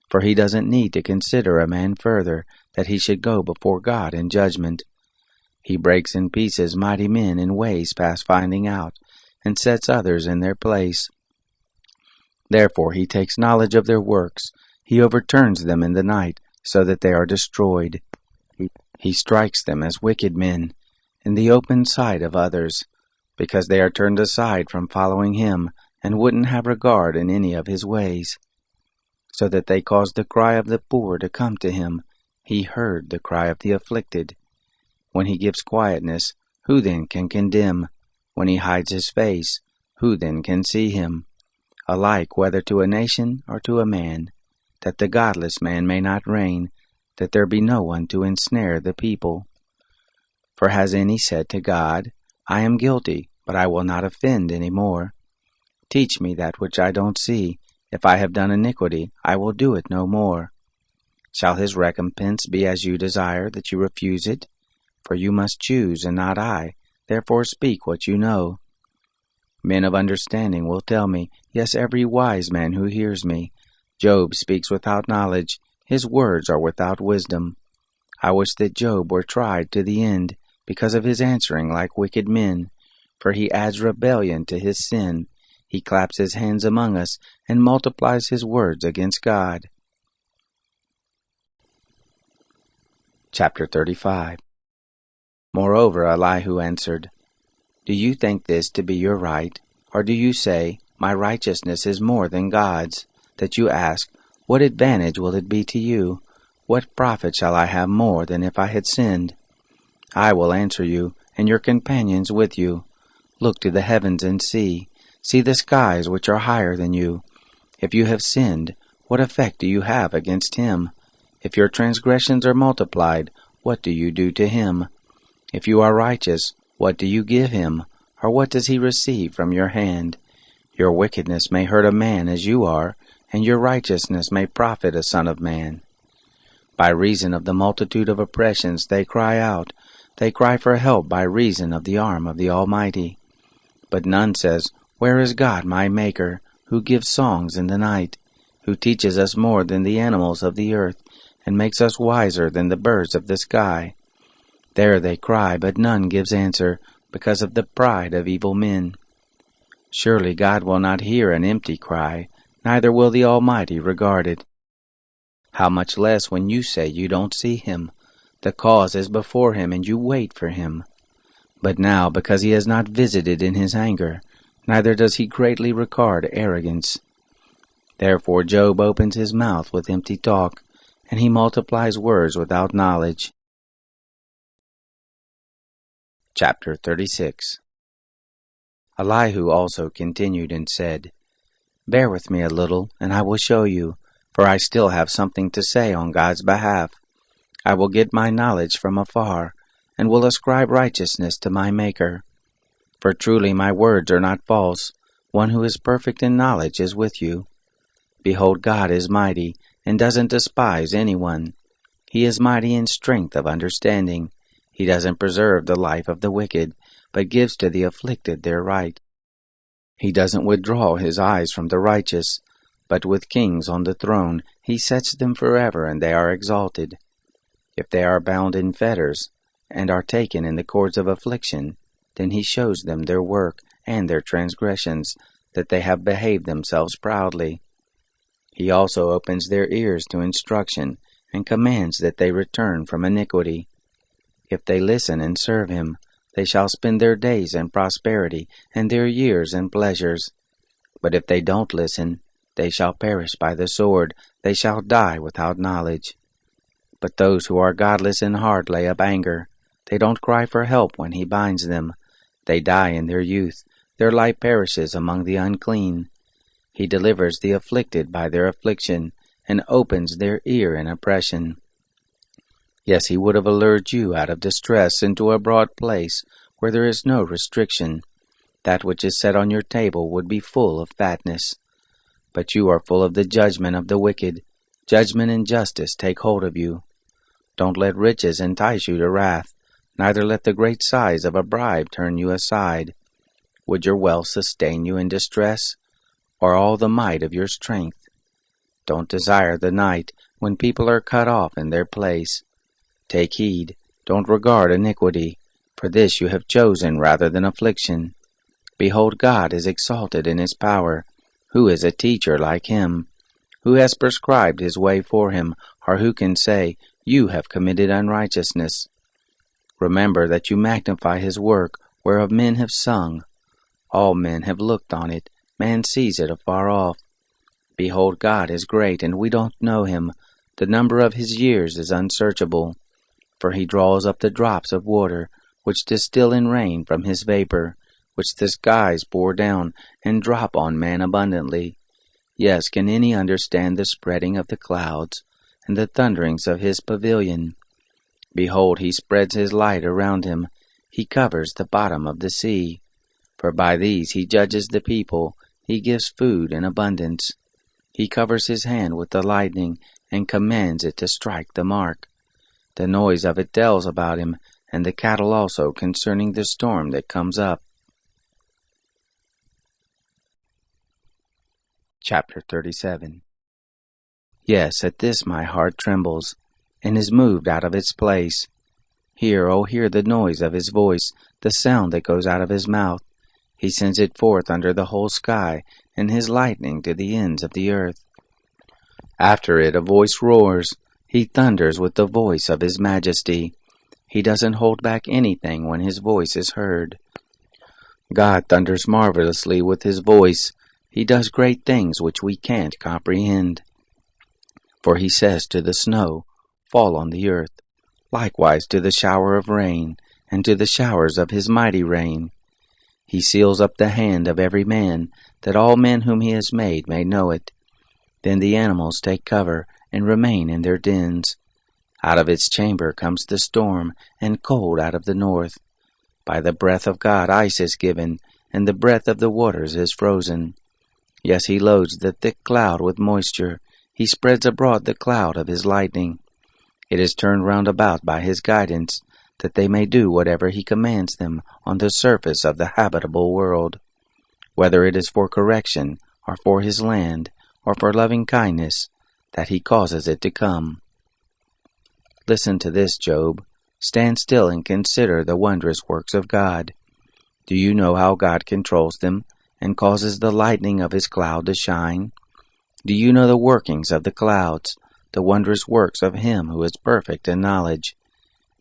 For he doesn't need to consider a man further, that he should go before God in judgment. He breaks in pieces mighty men in ways past finding out, and sets others in their place. Therefore he takes knowledge of their works. He overturns them in the night, so that they are destroyed. He strikes them as wicked men, in the open sight of others, because they are turned aside from following him, and wouldn't have regard in any of his ways. So that they caused the cry of the poor to come to him. He heard the cry of the afflicted. When he gives quietness, who then can condemn? When he hides his face, who then can see him? Alike whether to a nation or to a man, that the godless man may not reign, that there be no one to ensnare the people. For has any said to God, I am guilty, but I will not offend any more? Teach me that which I don't see. If I have done iniquity, I will do it no more. Shall his recompense be as you desire, that you refuse it? For you must choose, and not I. Therefore speak what you know. Men of understanding will tell me, yes, every wise man who hears me. Job speaks without knowledge. His words are without wisdom. I wish that Job were tried to the end, because of his answering like wicked men. For he adds rebellion to his sin. He claps his hands among us, and multiplies his words against God. Chapter 35. Moreover, Elihu answered, Do you think this to be your right? Or do you say, My righteousness is more than God's? That you ask, What advantage will it be to you? What profit shall I have more than if I had sinned? I will answer you, and your companions with you. Look to the heavens and see. See the skies which are higher than you. If you have sinned, what effect do you have against him? If your transgressions are multiplied, what do you do to him? If you are righteous, what do you give him? Or what does he receive from your hand? Your wickedness may hurt a man as you are, and your righteousness may profit a son of man. By reason of the multitude of oppressions they cry out. They cry for help by reason of the arm of the Almighty. But none says, Where is God my Maker, who gives songs in the night, who teaches us more than the animals of the earth, and makes us wiser than the birds of the sky? There they cry, but none gives answer, because of the pride of evil men. Surely God will not hear an empty cry, neither will the Almighty regard it. How much less when you say you don't see him? The cause is before him, and you wait for him. But now, because he has not visited in his anger, neither does he greatly regard arrogance. Therefore Job opens his mouth with empty talk, and he multiplies words without knowledge. Chapter 36. Elihu also continued and said, Bear with me a little, and I will show you, for I still have something to say on God's behalf. I will get my knowledge from afar, and will ascribe righteousness to my Maker. For truly my words are not false. One who is perfect in knowledge is with you. Behold, God is mighty, and doesn't despise anyone. He is mighty in strength of understanding. He doesn't preserve the life of the wicked, but gives to the afflicted their right. He doesn't withdraw his eyes from the righteous, but with kings on the throne he sets them forever, and they are exalted. If they are bound in fetters, and are taken in the cords of affliction, then he shows them their work and their transgressions, that they have behaved themselves proudly. He also opens their ears to instruction, and commands that they return from iniquity. If they listen and serve him, they shall spend their days in prosperity, and their years in pleasures. But if they don't listen, they shall perish by the sword, they shall die without knowledge. But those who are godless in heart lay up anger. They don't cry for help when he binds them. They die in their youth. Their life perishes among the unclean. He delivers the afflicted by their affliction, and opens their ear in oppression. Yes, he would have allured you out of distress into a broad place, where there is no restriction. That which is set on your table would be full of fatness. But you are full of the judgment of the wicked. Judgment and justice take hold of you. Don't let riches entice you to wrath, neither let the great size of a bribe turn you aside. Would your wealth sustain you in distress, or all the might of your strength? Don't desire the night, when people are cut off in their place. Take heed, don't regard iniquity, for this you have chosen rather than affliction. Behold, God is exalted in his power. Who is a teacher like him? Who has prescribed his way for him, or who can say, You have committed unrighteousness? Remember that you magnify his work, whereof men have sung. All men have looked on it, man sees it afar off. Behold, God is great, and we don't know him. The number of his years is unsearchable. For he draws up the drops of water, which distill in rain from his vapor, which the skies pour down, and drop on man abundantly. Yes, can any understand the spreading of the clouds, and the thunderings of his pavilion? Behold, he spreads his light around him. He covers the bottom of the sea. For by these he judges the people. He gives food in abundance. He covers his hand with the lightning, and commands it to strike the mark. The noise of it tells about him, and the cattle also concerning the storm that comes up. Chapter 37. Yes, at this my heart trembles, and is moved out of its place. Hear, O hear the noise of his voice, the sound that goes out of his mouth. He sends it forth under the whole sky, and his lightning to the ends of the earth. After it a voice roars. He thunders with the voice of his majesty. He doesn't hold back anything when his voice is heard. God thunders marvelously with his voice. He does great things which we can't comprehend. For he says to the snow, "Fall on the earth," likewise to the shower of rain, and to the showers of his mighty rain. He seals up the hand of every man, that all men whom he has made may know it. Then the animals take cover, and remain in their dens. Out of its chamber comes the storm, and cold out of the north. By the breath of God ice is given, and the breath of the waters is frozen. Yes, he loads the thick cloud with moisture. He spreads abroad the cloud of his lightning. It is turned round about by his guidance, that they may do whatever he commands them on the surface of the habitable world, whether it is for correction, or for his land, or for loving kindness, that he causes it to come. Listen to this, Job. Stand still and consider the wondrous works of God. Do you know how God controls them, and causes the lightning of his cloud to shine? Do you know the workings of the clouds, the wondrous works of him who is perfect in knowledge?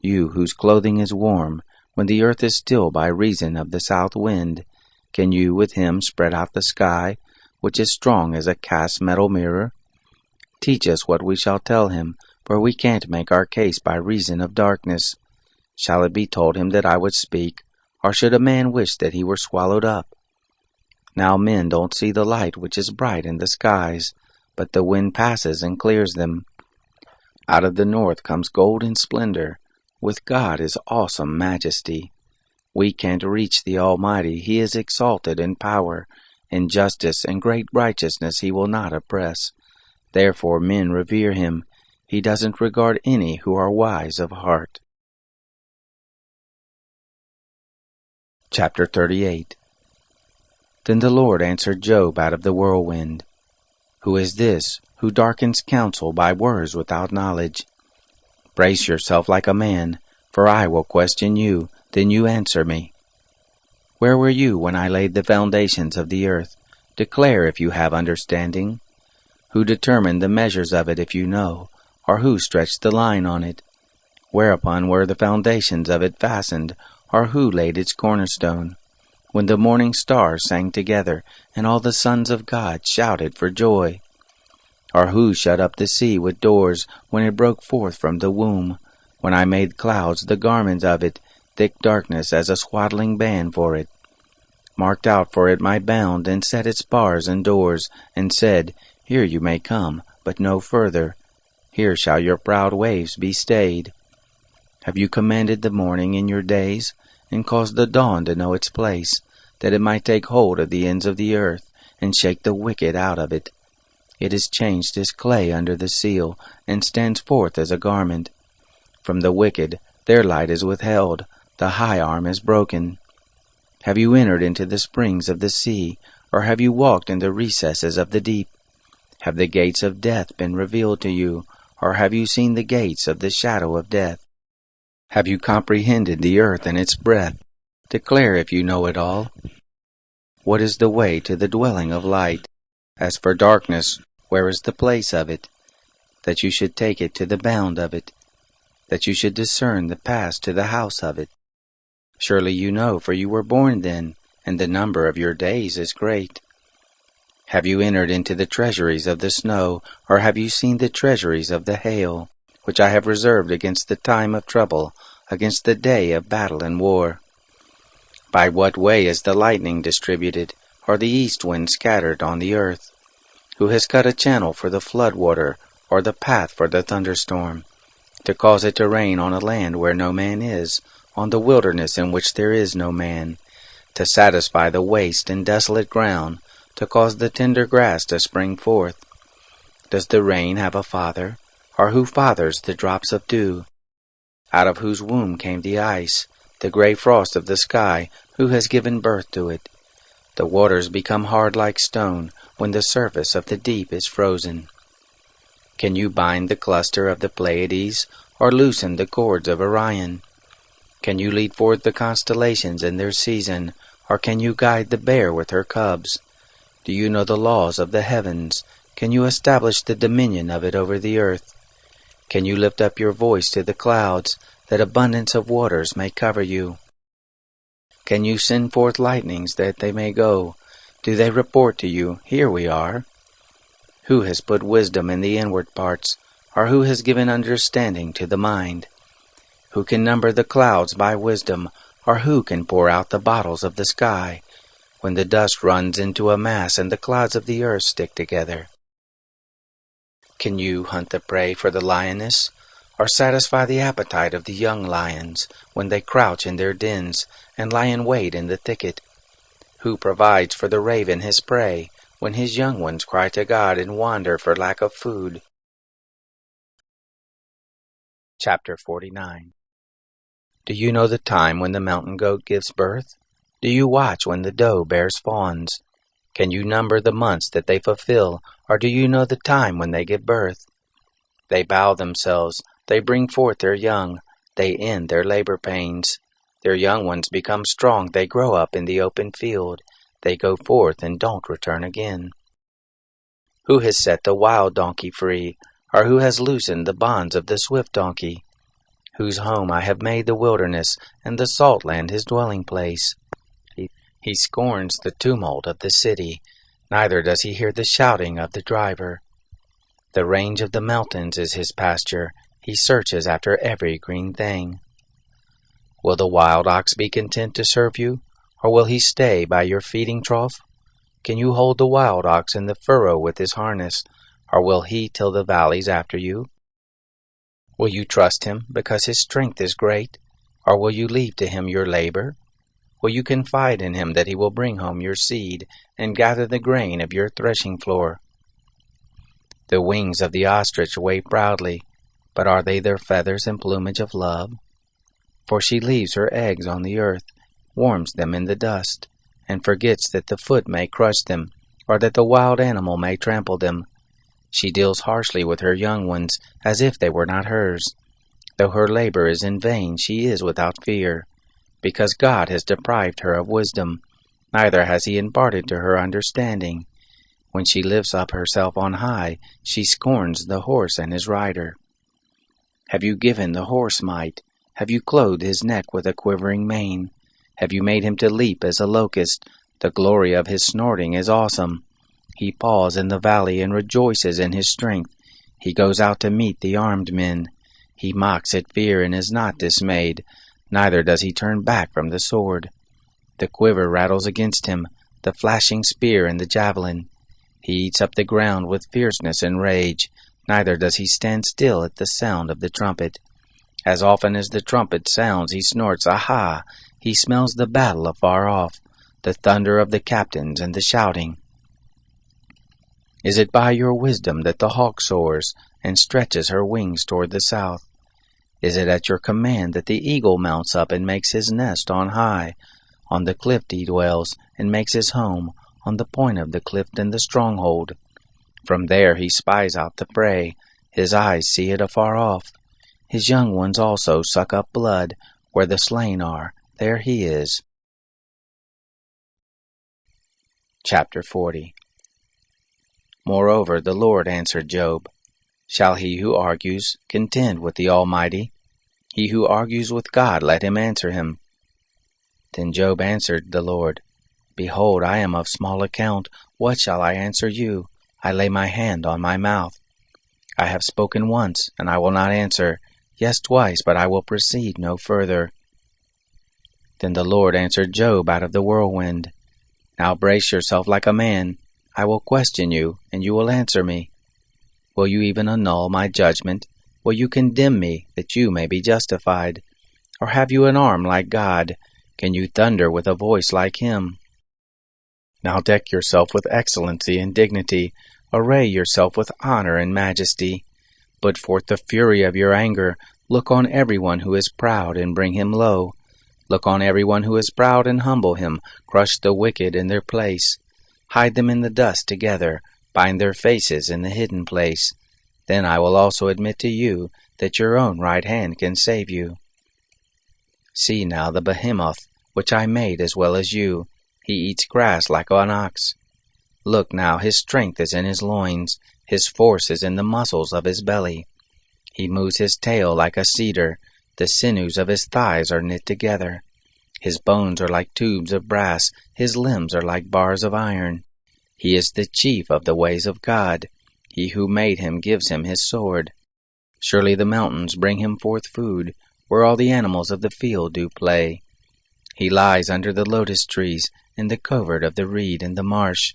You, whose clothing is warm, when the earth is still by reason of the south wind, can you with him spread out the sky, which is strong as a cast metal mirror? Teach us what we shall tell him, for we can't make our case by reason of darkness. Shall it be told him that I would speak, or should a man wish that he were swallowed up? Now men don't see the light which is bright in the skies, but the wind passes and clears them. Out of the north comes golden splendor. With God is awesome majesty. We can't reach the Almighty. He is exalted in power. In justice and great righteousness he will not oppress. Therefore men revere him. He doesn't regard any who are wise of heart. Chapter 38. Then the Lord answered Job out of the whirlwind. Who is this, who darkens counsel by words without knowledge? Brace yourself like a man, for I will question you, then you answer me. Where were you when I laid the foundations of the earth? Declare if you have understanding. Who determined the measures of it if you know, or who stretched the line on it? Whereupon were the foundations of it fastened, or who laid its cornerstone? When the morning stars sang together, and all the sons of God shouted for joy? Or who shut up the sea with doors, when it broke forth from the womb? When I made clouds the garments of it, thick darkness as a swaddling band for it? Marked out for it my bound, and set its bars and doors, and said, Here you may come, but no further. Here shall your proud waves be stayed. Have you commanded the morning in your days, and caused the dawn to know its place, that it might take hold of the ends of the earth, and shake the wicked out of it? It is changed as clay under the seal, and stands forth as a garment. From the wicked their light is withheld, the high arm is broken. Have you entered into the springs of the sea, or have you walked in the recesses of the deep? Have the gates of death been revealed to you, or have you seen the gates of the shadow of death? Have you comprehended the earth and its breadth? Declare if you know it all. What is the way to the dwelling of light? As for darkness, where is the place of it? That you should take it to the bound of it, that you should discern the pass to the house of it. Surely you know, for you were born then, and the number of your days is great. Have you entered into the treasuries of the snow, or have you seen the treasuries of the hail, which I have reserved against the time of trouble, against the day of battle and war? By what way is the lightning distributed, or the east wind scattered on the earth? Who has cut a channel for the flood water, or the path for the thunderstorm, to cause it to rain on a land where no man is, on the wilderness in which there is no man, to satisfy the waste and desolate ground, to cause the tender grass to spring forth? Does the rain have a father? Or who fathers the drops of dew? Out of whose womb came the ice, the gray frost of the sky? Who has given birth to it? The waters become hard like stone when the surface of the deep is frozen. Can you bind the cluster of the Pleiades, or loosen the cords of Orion? Can you lead forth the constellations in their season, or can you guide the bear with her cubs? Do you know the laws of the heavens? Can you establish the dominion of it over the earth? Can you lift up your voice to the clouds, that abundance of waters may cover you? Can you send forth lightnings that they may go? Do they report to you, "Here we are"? Who has put wisdom in the inward parts, or who has given understanding to the mind? Who can number the clouds by wisdom, or who can pour out the bottles of the sky, when the dust runs into a mass and the clouds of the earth stick together? Can you hunt the prey for the lioness, or satisfy the appetite of the young lions when they crouch in their dens and lie in wait in the thicket? Who provides for the raven his prey when his young ones cry to God and wander for lack of food? Chapter 49. Do you know the time when the mountain goat gives birth? Do you watch when the doe bears fawns? Can you number the months that they fulfill, or do you know the time when they give birth? They bow themselves, they bring forth their young, they end their labor pains. Their young ones become strong, they grow up in the open field, they go forth and don't return again. Who has set the wild donkey free, or who has loosened the bonds of the swift donkey? Whose home I have made the wilderness, and the salt land his dwelling place. He scorns the tumult of the city, neither does he hear the shouting of the driver. The range of the mountains is his pasture, he searches after every green thing. Will the wild ox be content to serve you, or will he stay by your feeding trough? Can you hold the wild ox in the furrow with his harness, or will he till the valleys after you? Will you trust him because his strength is great, or will you leave to him your labor? Will you confide in him that he will bring home your seed and gather the grain of your threshing floor? The wings of the ostrich wave proudly, but are they their feathers and plumage of love? For she leaves her eggs on the earth, warms them in the dust, and forgets that the foot may crush them, or that the wild animal may trample them. She deals harshly with her young ones, as if they were not hers. Though her labor is in vain, she is without fear, because God has deprived her of wisdom, neither has he imparted to her understanding. When she lifts up herself on high, she scorns the horse and his rider. Have you given the horse might? Have you clothed his neck with a quivering mane? Have you made him to leap as a locust? The glory of his snorting is awesome. He paws in the valley and rejoices in his strength. He goes out to meet the armed men. He mocks at fear and is not dismayed, neither does he turn back from the sword. The quiver rattles against him, the flashing spear and the javelin. He eats up the ground with fierceness and rage, neither does he stand still at the sound of the trumpet. As often as the trumpet sounds, he snorts, "Aha!" He smells the battle afar off, the thunder of the captains and the shouting. Is it by your wisdom that the hawk soars and stretches her wings toward the south? Is it at your command that the eagle mounts up and makes his nest on high? On the cliff he dwells and makes his home, on the point of the cliff and the stronghold. From there he spies out the prey, his eyes see it afar off. His young ones also suck up blood, where the slain are, there he is. Chapter 40. Moreover, the Lord answered Job, "Shall he who argues contend with the Almighty? He who argues with God, let him answer him." Then Job answered the Lord, "Behold, I am of small account. What shall I answer you? I lay my hand on my mouth. I have spoken once, and I will not answer. Yes, twice, but I will proceed no further." Then the Lord answered Job out of the whirlwind, "Now brace yourself like a man. I will question you, and you will answer me. Will you even annul my judgment? Will you condemn me, that you may be justified? Or have you an arm like God? Can you thunder with a voice like him? Now deck yourself with excellency and dignity. Array yourself with honor and majesty. Put forth the fury of your anger. Look on everyone who is proud and bring him low. Look on everyone who is proud and humble him. Crush the wicked in their place. Hide them in the dust together. Bind their faces in the hidden place. Then I will also admit to you that your own right hand can save you. See now the behemoth, which I made as well as you. He eats grass like an ox. Look now, his strength is in his loins. His force is in the muscles of his belly. He moves his tail like a cedar. The sinews of his thighs are knit together. His bones are like tubes of brass. His limbs are like bars of iron. He is the chief of the ways of God. He who made him gives him his sword. Surely the mountains bring him forth food, where all the animals of the field do play. He lies under the lotus trees, in the covert of the reed and the marsh.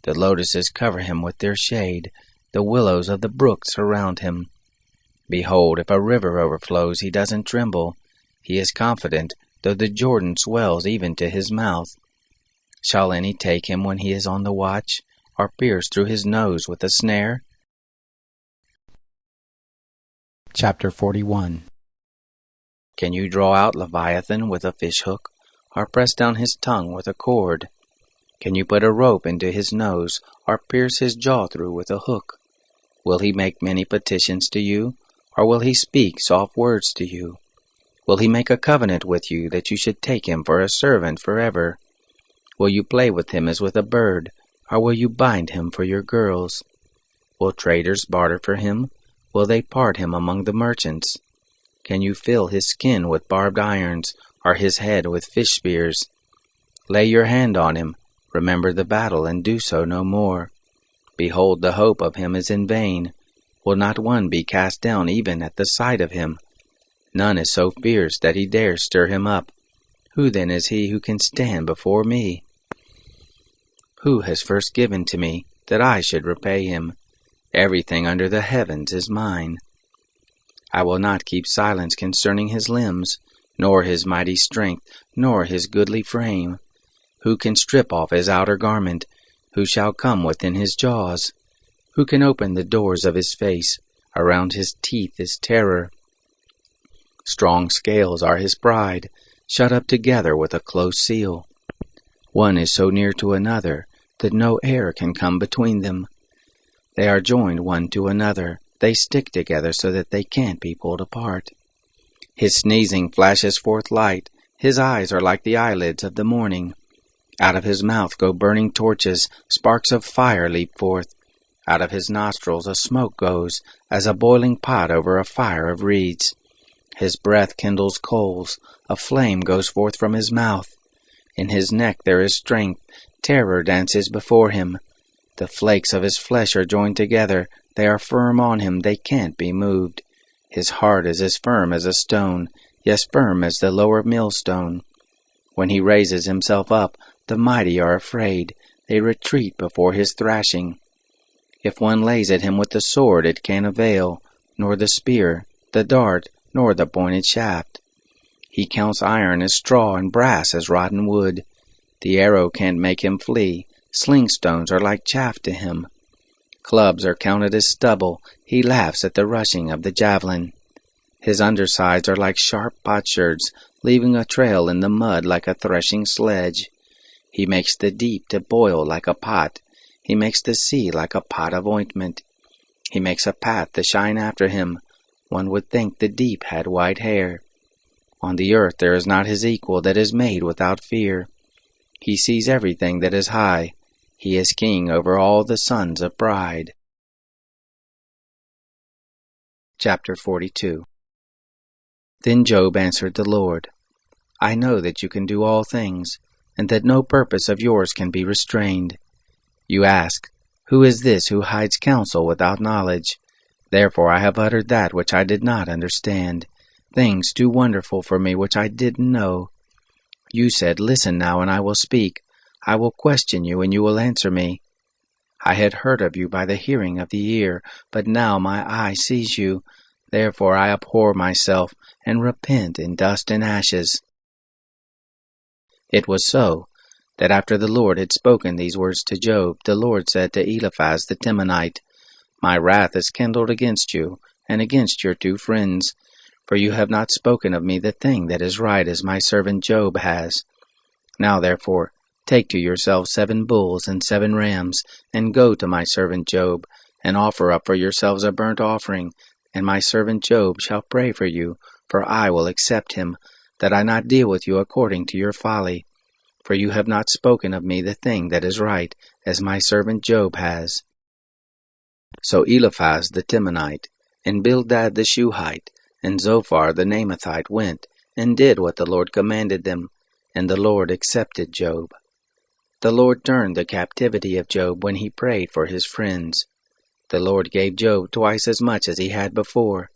The lotuses cover him with their shade. The willows of the brook surround him. Behold, if a river overflows, he doesn't tremble. He is confident, though the Jordan swells even to his mouth. Shall any take him when he is on the watch, or pierce through his nose with a snare? Chapter 41. Can you draw out Leviathan with a fishhook, or press down his tongue with a cord? Can you put a rope into his nose, or pierce his jaw through with a hook? Will he make many petitions to you, or will he speak soft words to you? Will he make a covenant with you that you should take him for a servant forever? Will you play with him as with a bird, or will you bind him for your girls? Will traders barter for him? Will they part him among the merchants? Can you fill his skin with barbed irons, or his head with fish spears? Lay your hand on him, remember the battle, and do so no more. Behold, the hope of him is in vain. Will not one be cast down even at the sight of him? None is so fierce that he dares stir him up. Who then is he who can stand before me? Who has first given to me, that I should repay him? Everything under the heavens is mine. I will not keep silence concerning his limbs, nor his mighty strength, nor his goodly frame. Who can strip off his outer garment? Who shall come within his jaws? Who can open the doors of his face? Around his teeth is terror. Strong scales are his pride, shut up together with a close seal. One is so near to another that no air can come between them. They are joined one to another. They stick together so that they can't be pulled apart. His sneezing flashes forth light. His eyes are like the eyelids of the morning. Out of his mouth go burning torches. Sparks of fire leap forth. Out of his nostrils a smoke goes, as a boiling pot over a fire of reeds. His breath kindles coals. A flame goes forth from his mouth. In his neck there is strength. Terror dances before him. The flakes of his flesh are joined together. They are firm on him. They can't be moved. His heart is as firm as a stone, yes, firm as the lower millstone. When he raises himself up, the mighty are afraid. They retreat before his thrashing. If one lays at him with the sword, it can't avail, nor the spear, the dart, nor the pointed shaft. He counts iron as straw and brass as rotten wood. The arrow can't make him flee. Sling stones are like chaff to him. Clubs are counted as stubble. He laughs at the rushing of the javelin. His undersides are like sharp potsherds, leaving a trail in the mud like a threshing sledge. He makes the deep to boil like a pot. He makes the sea like a pot of ointment. He makes a path to shine after him. One would think the deep had white hair. On the earth there is not his equal that is made without fear. He sees everything that is high. He is king over all the sons of pride. Chapter 42. Then Job answered the Lord, I know that you can do all things, and that no purpose of yours can be restrained. You ask, Who is this who hides counsel without knowledge? Therefore I have uttered that which I did not understand, things too wonderful for me which I didn't know. You said, Listen now, and I will speak. I will question you, and you will answer me. I had heard of you by the hearing of the ear, but now my eye sees you. Therefore I abhor myself, and repent in dust and ashes. It was so. that after the Lord had spoken these words to Job, the Lord said to Eliphaz the Temanite, My wrath is kindled against you, and against your 2 friends, for you have not spoken of me the thing that is right as my servant Job has. Now therefore, take to yourselves 7 bulls and 7 rams, and go to my servant Job, and offer up for yourselves a burnt offering, and my servant Job shall pray for you, for I will accept him, that I not deal with you according to your folly. For you have not spoken of me the thing that is right, as my servant Job has. So Eliphaz the Temanite, and Bildad the Shuhite, and Zophar the Naamathite went, and did what the Lord commanded them, and the Lord accepted Job. The Lord turned the captivity of Job when he prayed for his friends. The Lord gave Job twice as much as he had before.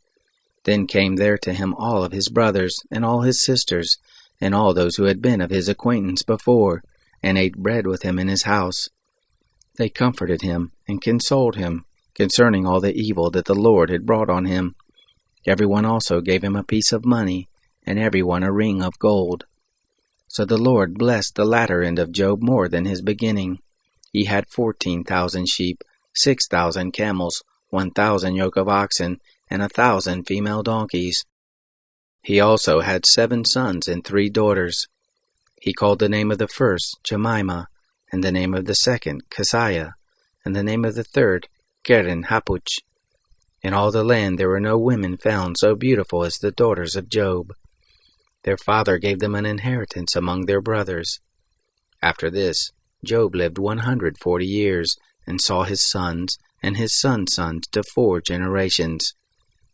Then came there to him all of his brothers, and all his sisters, and all those who had been of his acquaintance before, and ate bread with him in his house. They comforted him, and consoled him, concerning all the evil that the Lord had brought on him. Every one also gave him a piece of money, and every one a ring of gold. So the Lord blessed the latter end of Job more than his beginning. He had 14,000 sheep, 6,000 camels, 1,000 yoke of oxen, and 1,000 female donkeys. He also had 7 sons and 3 daughters. He called the name of the first Jemimah, and the name of the second Keziah, and the name of the third Keren Hapuch. In all the land there were no women found so beautiful as the daughters of Job. Their father gave them an inheritance among their brothers. After this, Job lived 140 years, and saw his sons and his sons' sons to 4 generations.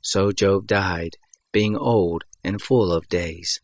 So Job died, being old and full of days.